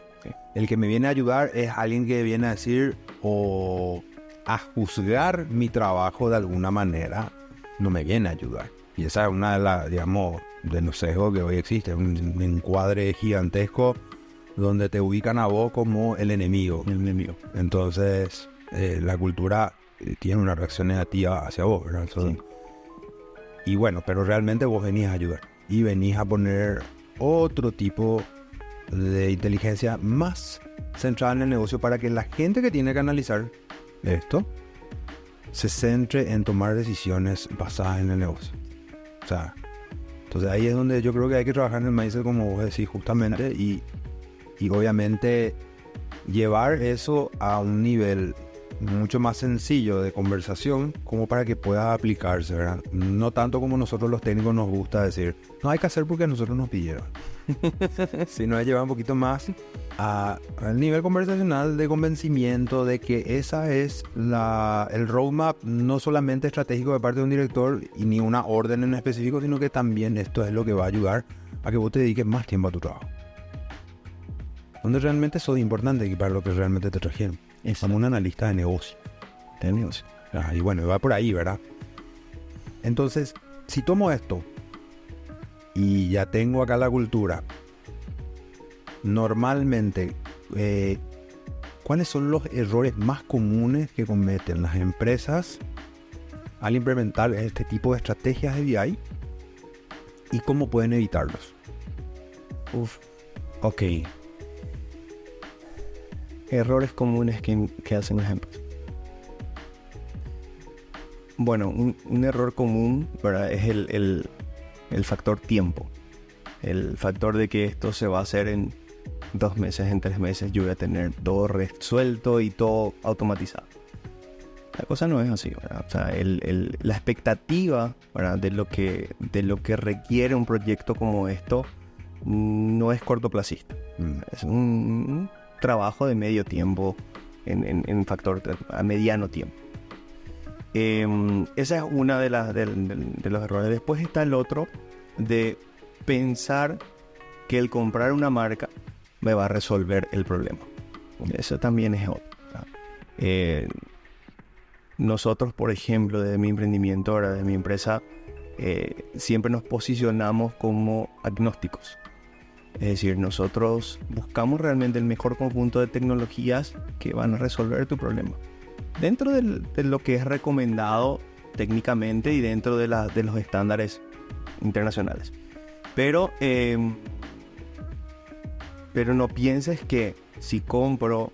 El que me viene a ayudar es alguien que viene a decir o a juzgar mi trabajo de alguna manera, no me viene a ayudar. Y esa es una de las, digamos, de los sesgos que hoy existe, un encuadre gigantesco donde te ubican a vos como el enemigo. Entonces, la cultura tiene una reacción negativa hacia vos, ¿verdad? Entonces, y bueno, pero realmente vos venís a ayudar y venís a poner otro tipo de inteligencia más centrada en el negocio para que la gente que tiene que analizar esto se centre en tomar decisiones basadas en el negocio. O sea, entonces ahí es donde yo creo que hay que trabajar en el mindset, como vos decís, justamente, y obviamente llevar eso a un nivel mucho más sencillo de conversación como para que pueda aplicarse, ¿verdad? No tanto como nosotros los técnicos nos gusta decir, no hay que hacer porque a nosotros nos pidieron. Sino es llevar un poquito más al nivel conversacional de convencimiento de que esa es el roadmap no solamente estratégico de parte de un director y ni una orden en específico, sino que también esto es lo que va a ayudar a que vos te dediques más tiempo a tu trabajo. Donde realmente eso es importante y para lo que realmente te trajeron. Somos un analista de negocio. De negocio. Y bueno, va por ahí, ¿verdad? Entonces, si tomo esto y ya tengo acá la cultura, normalmente, ¿cuáles son los errores más comunes que cometen las empresas al implementar este tipo de estrategias de BI y cómo pueden evitarlos? Ok. Errores comunes que hacen las empresas. Bueno, un error común, ¿verdad? Es el factor tiempo. El factor de que esto se va a hacer en 2 meses, en 3 meses, yo voy a tener todo resuelto y todo automatizado. La cosa no es así, ¿verdad? O sea, la expectativa, ¿verdad? de lo que requiere un proyecto como esto no es cortoplacista. Es un trabajo de medio tiempo en factor a mediano tiempo. Esa es una de los errores. Después está el otro de pensar que el comprar una marca me va a resolver el problema. Eso también es otro. Nosotros, por ejemplo, desde mi emprendimiento, ahora de mi empresa, siempre nos posicionamos como agnósticos. Es decir, nosotros buscamos realmente el mejor conjunto de tecnologías que van a resolver tu problema. Dentro de lo que es recomendado técnicamente y dentro de los estándares internacionales. Pero no pienses que si compro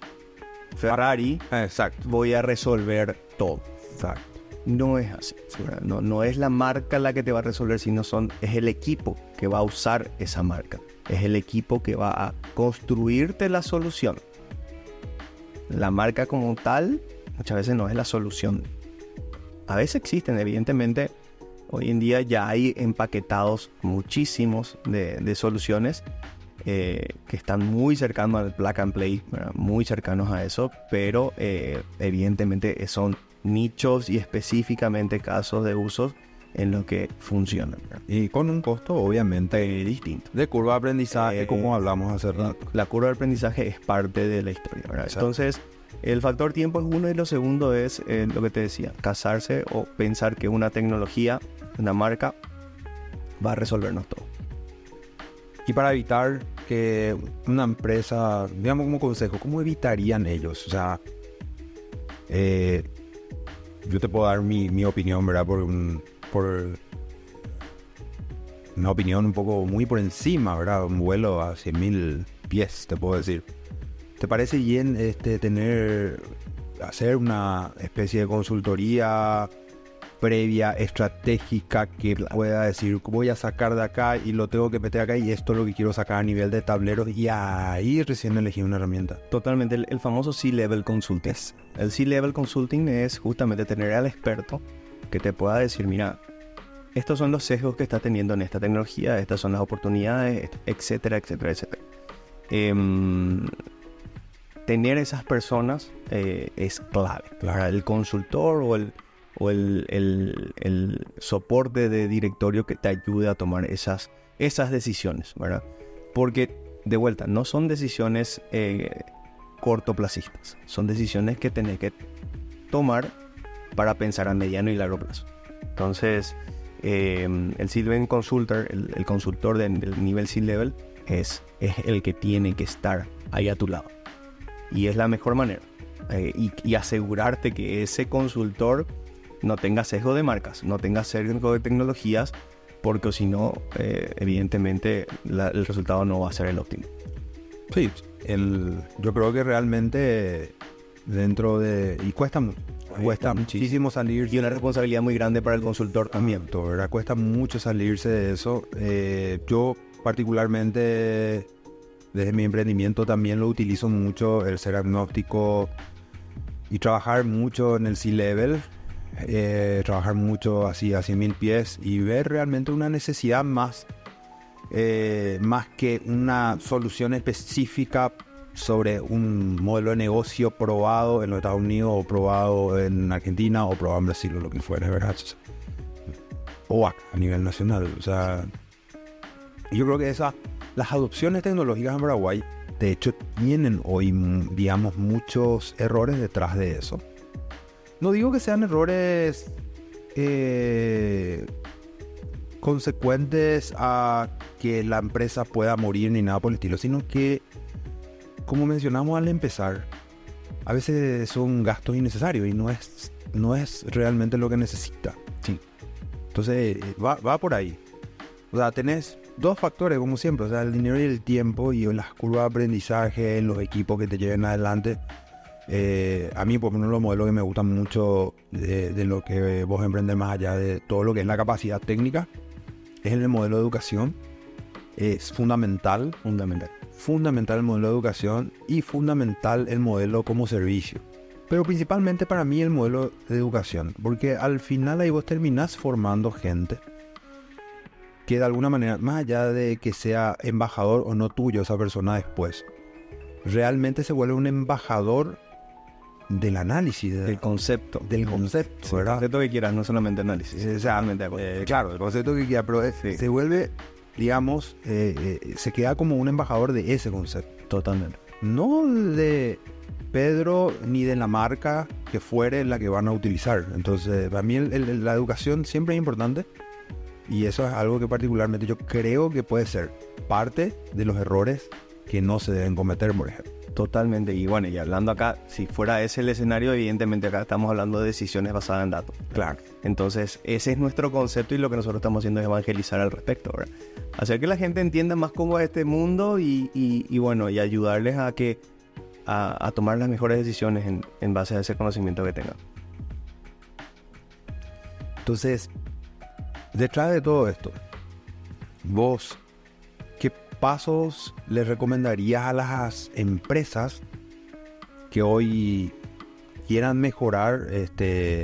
Ferrari, voy a resolver todo. Exacto. No es así. No es la marca la que te va a resolver, sino es el equipo que va a usar esa marca. Es el equipo que va a construirte la solución. La marca como tal muchas veces no es la solución. A veces existen, evidentemente. Hoy en día ya hay empaquetados muchísimos de soluciones que están muy cercanos al plug and play, ¿verdad? Muy cercanos a eso, pero evidentemente son nichos y específicamente casos de usos en los que funcionan, ¿verdad? Y con un costo obviamente distinto. De curva de aprendizaje, como hablamos hace rato. La curva de aprendizaje es parte de la historia, ¿verdad? Entonces, el factor tiempo es uno y lo segundo es lo que te decía, casarse o pensar que una tecnología, una marca, va a resolvernos todo. Y para evitar que una empresa, digamos como consejo, ¿cómo evitarían ellos? O sea, yo te puedo dar mi opinión, ¿verdad? Por una opinión un poco muy por encima, ¿verdad? Un vuelo a 100.000 pies, te puedo decir. ¿Te parece bien hacer una especie de consultoría previa, estratégica, que pueda decir, voy a sacar de acá y lo tengo que meter acá y esto es lo que quiero sacar a nivel de tableros y ahí recién elegí una herramienta? Totalmente, el famoso C-Level Consulting. El C-Level Consulting es justamente tener al experto que te pueda decir, mira, estos son los sesgos que está teniendo en esta tecnología, estas son las oportunidades, etcétera, etcétera, etcétera. Tener esas personas es clave. Claro, el consultor o el soporte de directorio que te ayude a tomar esas decisiones, ¿verdad? Porque, de vuelta, no son decisiones cortoplacistas. Son decisiones que tenés que tomar para pensar a mediano y largo plazo. Entonces, el C-Level Consultor, el consultor del nivel C-Level, es el que tiene que estar ahí a tu lado. Y es la mejor manera. Y asegurarte que ese consultor no tenga sesgo de marcas, no tenga sesgo de tecnologías, porque si no, evidentemente el resultado no va a ser el óptimo. Sí, yo creo que realmente y cuesta muchísimo salir. Y una responsabilidad muy grande para el consultor también. ¿Verdad? Cuesta mucho salirse de eso. Yo particularmente, desde mi emprendimiento también lo utilizo mucho, el ser agnóstico y trabajar mucho en el C-Level, trabajar mucho así a 100.000 pies y ver realmente una necesidad más que una solución específica sobre un modelo de negocio probado en los Estados Unidos o probado en Argentina o probado en Brasil o lo que fuera, ¿verdad? O a nivel nacional. O sea, yo creo que las adopciones tecnológicas en Paraguay, de hecho, tienen hoy, digamos, muchos errores detrás de eso. No digo que sean errores consecuentes a que la empresa pueda morir ni nada por el estilo, sino que, como mencionamos al empezar, a veces son gastos innecesarios y no es realmente lo que necesita. Sí. Entonces va por ahí. O sea, tenés dos factores como siempre, o sea, el dinero y el tiempo y las curvas de aprendizaje, los equipos que te lleven adelante. A mí, por ejemplo, los modelos que me gustan mucho de lo que vos emprendés más allá de todo lo que es la capacidad técnica es el modelo de educación. Es fundamental el modelo de educación y fundamental el modelo como servicio. Pero principalmente para mí el modelo de educación, porque al final ahí vos terminás formando gente que de alguna manera, más allá de que sea embajador o no tuyo esa persona después, realmente se vuelve un embajador del análisis. Del concepto. Del concepto, sí, ¿verdad? El concepto que quieras, no solamente análisis. Claro, el concepto que quieras, pero sí. Se vuelve, digamos, se queda como un embajador de ese concepto. Totalmente. No de Pedro ni de la marca que fuere la que van a utilizar. Entonces, para mí la educación siempre es importante y eso es algo que particularmente yo creo que puede ser parte de los errores que no se deben cometer, por ejemplo. Totalmente. Y bueno, y hablando acá, si fuera ese el escenario, evidentemente acá estamos hablando de decisiones basadas en datos. Claro. Entonces, ese es nuestro concepto y lo que nosotros estamos haciendo es evangelizar al respecto, ¿verdad? Hacer que la gente entienda más cómo es este mundo y bueno, y ayudarles a tomar las mejores decisiones en base a ese conocimiento que tengan. Entonces, detrás de todo esto, vos, ¿qué pasos le recomendarías a las empresas que hoy quieran mejorar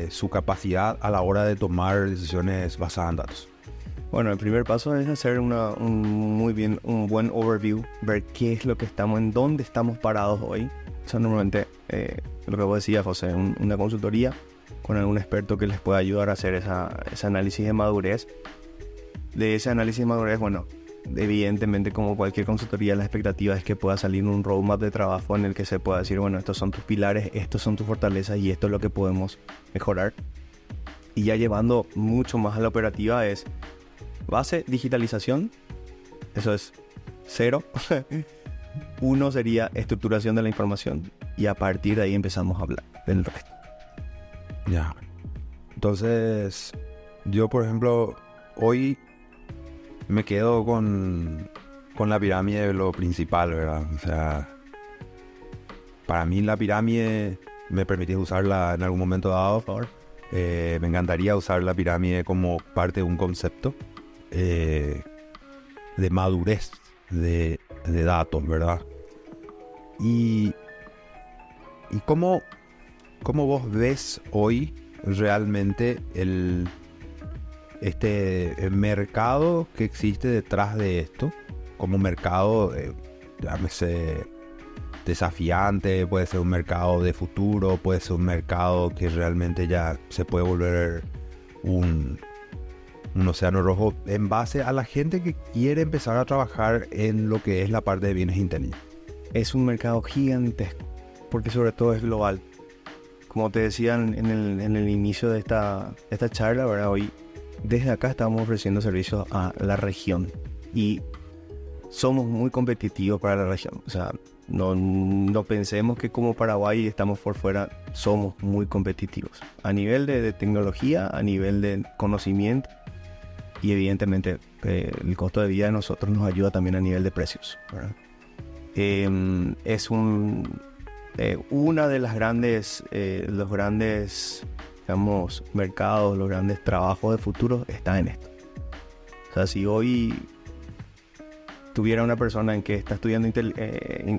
su capacidad a la hora de tomar decisiones basadas en datos? Bueno, el primer paso es hacer un buen overview, ver qué es lo que en dónde estamos parados hoy. O sea, normalmente, lo que vos decías, José, una consultoría con algún experto que les pueda ayudar a hacer ese análisis de madurez. De ese análisis de madurez, bueno, evidentemente como cualquier consultoría, la expectativa es que pueda salir un roadmap de trabajo en el que se pueda decir, bueno, estos son tus pilares, estos son tus fortalezas y esto es lo que podemos mejorar. Y ya llevando mucho más a la operativa es base, digitalización, eso es 0. 1 sería estructuración de la información y a partir de ahí empezamos a hablar del resto. Ya. Entonces, yo por ejemplo, hoy me quedo con la pirámide de lo principal, ¿verdad? O sea, para mí la pirámide, me permitís usarla en algún momento dado, por favor. Me encantaría usar la pirámide como parte de un concepto de madurez de datos, ¿verdad? Y cómo vos ves hoy realmente el mercado que existe detrás de esto, como mercado, llámese desafiante, puede ser un mercado de futuro, puede ser un mercado que realmente ya se puede volver un océano rojo en base a la gente que quiere empezar a trabajar en lo que es la parte de bienes inteligentes. Es un mercado gigantesco, porque sobre todo es global. Como te decía en el inicio de esta charla, ¿verdad? Hoy desde acá estamos ofreciendo servicios a la región y somos muy competitivos para la región. O sea, no pensemos que como Paraguay estamos por fuera, somos muy competitivos. A nivel de tecnología, a nivel de conocimiento y evidentemente el costo de vida de nosotros nos ayuda también a nivel de precios, ¿verdad? Es una de las los grandes, digamos, mercados, los grandes trabajos de futuro está en esto. O sea, si hoy tuviera una persona en que está estudiando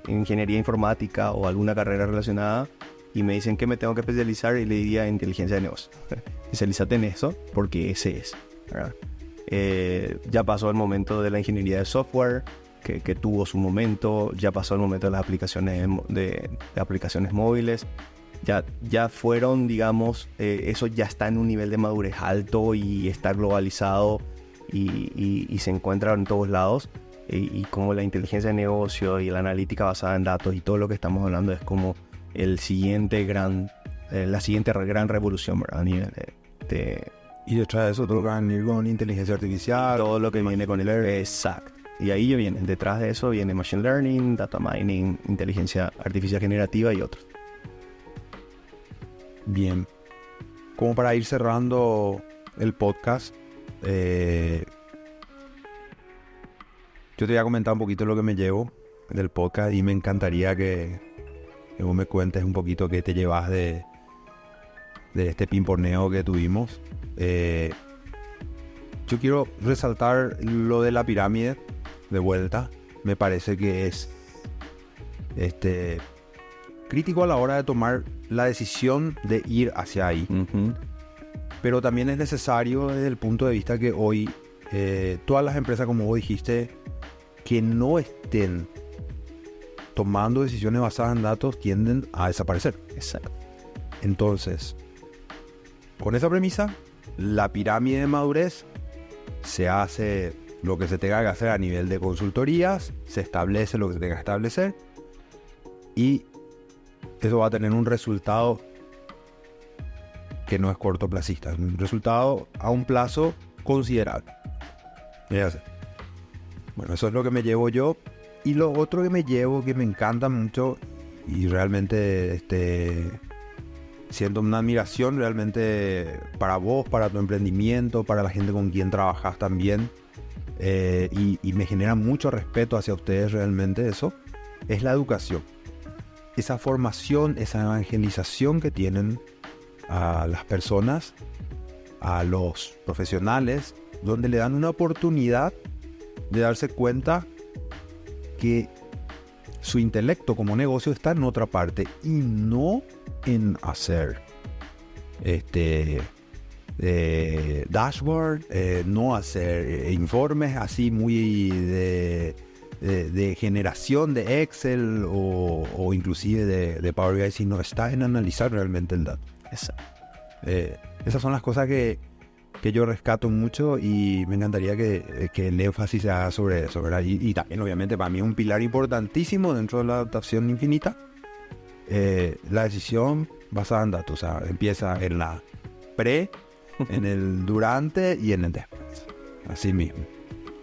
ingeniería informática o alguna carrera relacionada, y me dicen que me tengo que especializar y le diría inteligencia de negocio. Especialízate en eso porque ese es, ¿verdad? Ya pasó el momento de la ingeniería de software, que tuvo su momento, ya pasó el momento de las aplicaciones de aplicaciones móviles, ya fueron, digamos, eso ya está en un nivel de madurez alto y está globalizado y se encuentra en todos lados, y como la inteligencia de negocio y la analítica basada en datos y todo lo que estamos hablando es como la siguiente gran revolución, ¿verdad? A nivel Y detrás de eso todo lo que va a venir con inteligencia artificial. Todo lo que viene con el... Exacto. Y ahí viene, detrás de eso viene Machine Learning, Data Mining, Inteligencia Artificial Generativa y otros. Bien. Como para ir cerrando el podcast, yo te voy a comentar un poquito lo que me llevo del podcast y me encantaría que vos me cuentes un poquito qué te llevas de este pimponeo que tuvimos. Yo quiero resaltar lo de la pirámide de vuelta. Me parece que es crítico a la hora de tomar la decisión de ir hacia ahí. Uh-huh. Pero también es necesario desde el punto de vista que hoy todas las empresas, como vos dijiste, que no estén tomando decisiones basadas en datos tienden a desaparecer. Exacto. Entonces, con esa premisa, la pirámide de madurez se hace lo que se tenga que hacer a nivel de consultorías, se establece lo que se tenga que establecer y eso va a tener un resultado que no es cortoplacista, un resultado a un plazo considerable. Bueno, eso es lo que me llevo yo. Y lo otro que me llevo, que me encanta mucho y realmente siento una admiración realmente para vos, para tu emprendimiento, para la gente con quien trabajas también, y me genera mucho respeto hacia ustedes realmente, eso es la educación, esa formación, esa evangelización que tienen a las personas, a los profesionales, donde le dan una oportunidad de darse cuenta que su intelecto como negocio está en otra parte y no en hacer dashboard, no hacer informes así muy de generación de Excel o inclusive de Power BI, sino está en analizar realmente el dato. Esas son las cosas que yo rescato mucho y me encantaría que el énfasis se haga sobre eso, ¿verdad? Y también, obviamente, para mí es un pilar importantísimo dentro de la adaptación infinita, la decisión basada en datos. O sea, empieza en la pre, en el durante y en el después. Así mismo.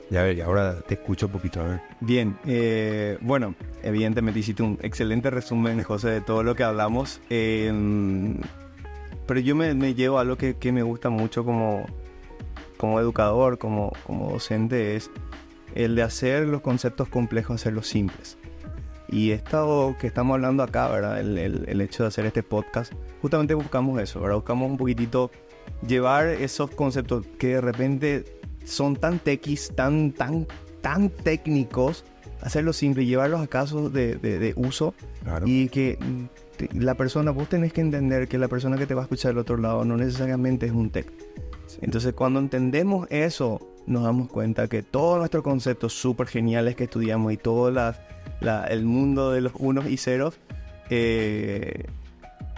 Y a ver, y ahora te escucho un poquito, a ver. Bien, bueno, evidentemente hiciste un excelente resumen, José, de todo lo que hablamos. Pero yo me llevo a algo que me gusta mucho como educador, como docente, es el de hacer los conceptos complejos, hacerlos simples. Y esto que estamos hablando acá, ¿verdad? El hecho de hacer este podcast, justamente buscamos eso, ¿verdad? Buscamos un poquitito llevar esos conceptos que de repente son tan tequis, tan técnicos, hacerlos simples, llevarlos a casos de uso. Claro. Y que la persona, vos tenés que entender que la persona que te va a escuchar del otro lado no necesariamente es un tech. Sí. Entonces, cuando entendemos eso, nos damos cuenta que todos nuestros conceptos súper geniales que estudiamos y todo el mundo de los unos y ceros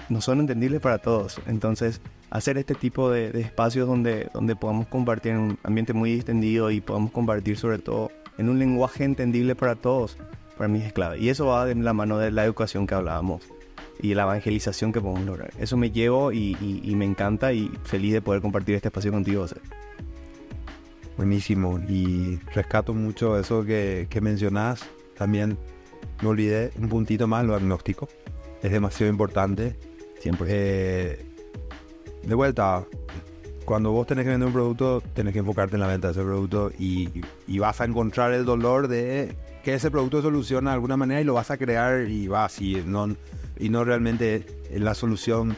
no son entendibles para todos. Entonces, hacer este tipo de espacios donde podamos compartir en un ambiente muy distendido y podamos compartir sobre todo en un lenguaje entendible para todos, para mí es clave. Y eso va de la mano de la educación que hablábamos y la evangelización que podemos lograr. Eso me llevo y me encanta y feliz de poder compartir este espacio contigo, José. Buenísimo, y rescato mucho eso que mencionás. También me olvidé un puntito más, lo agnóstico. Es demasiado importante. Siempre. De vuelta, cuando vos tenés que vender un producto, tenés que enfocarte en la venta de ese producto y vas a encontrar el dolor de que ese producto soluciona de alguna manera y lo vas a crear y va así, y no realmente la solución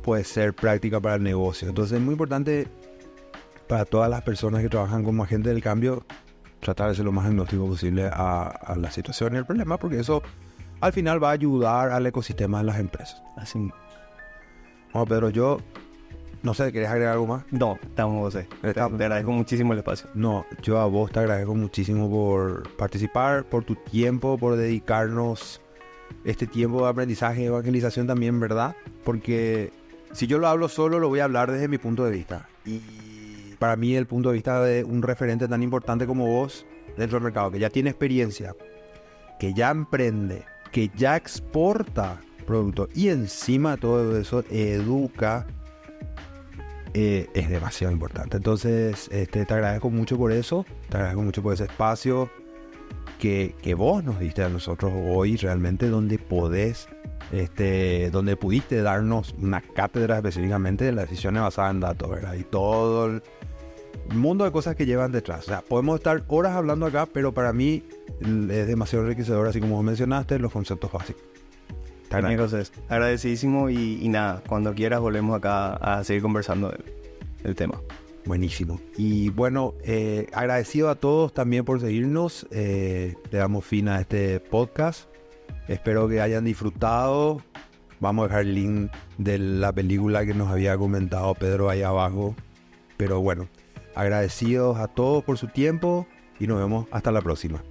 puede ser práctica para el negocio. Entonces es muy importante para todas las personas que trabajan como agentes del cambio tratar de ser lo más agnóstico posible a la situación y el problema, porque eso al final va a ayudar al ecosistema de las empresas. Así mismo. Bueno, Pedro, yo no sé, ¿querés agregar algo más? No, estamos, José. Te agradezco muchísimo el espacio. No, yo a vos te agradezco muchísimo por participar, por tu tiempo, por dedicarnos este tiempo de aprendizaje y evangelización también, ¿verdad? Porque si yo lo hablo solo, lo voy a hablar desde mi punto de vista. Y para mí el punto de vista de un referente tan importante como vos dentro del mercado, que ya tiene experiencia, que ya emprende, que ya exporta productos y encima de todo eso educa, es demasiado importante. Entonces te agradezco mucho por eso, te agradezco mucho por ese espacio que vos nos diste a nosotros hoy, realmente donde pudiste darnos una cátedra específicamente de las decisiones basadas en datos, ¿verdad? Y todo el mundo de cosas que llevan detrás. O sea, podemos estar horas hablando acá, pero para mí es demasiado enriquecedor, así como vos mencionaste, los conceptos básicos. También, José, agradecidísimo y nada, cuando quieras volvemos acá a seguir conversando del tema. Buenísimo. Y bueno, agradecido a todos también por seguirnos. Le damos fin a este podcast. Espero que hayan disfrutado. Vamos a dejar el link de la película que nos había comentado Pedro ahí abajo. Pero bueno, agradecidos a todos por su tiempo y nos vemos hasta la próxima.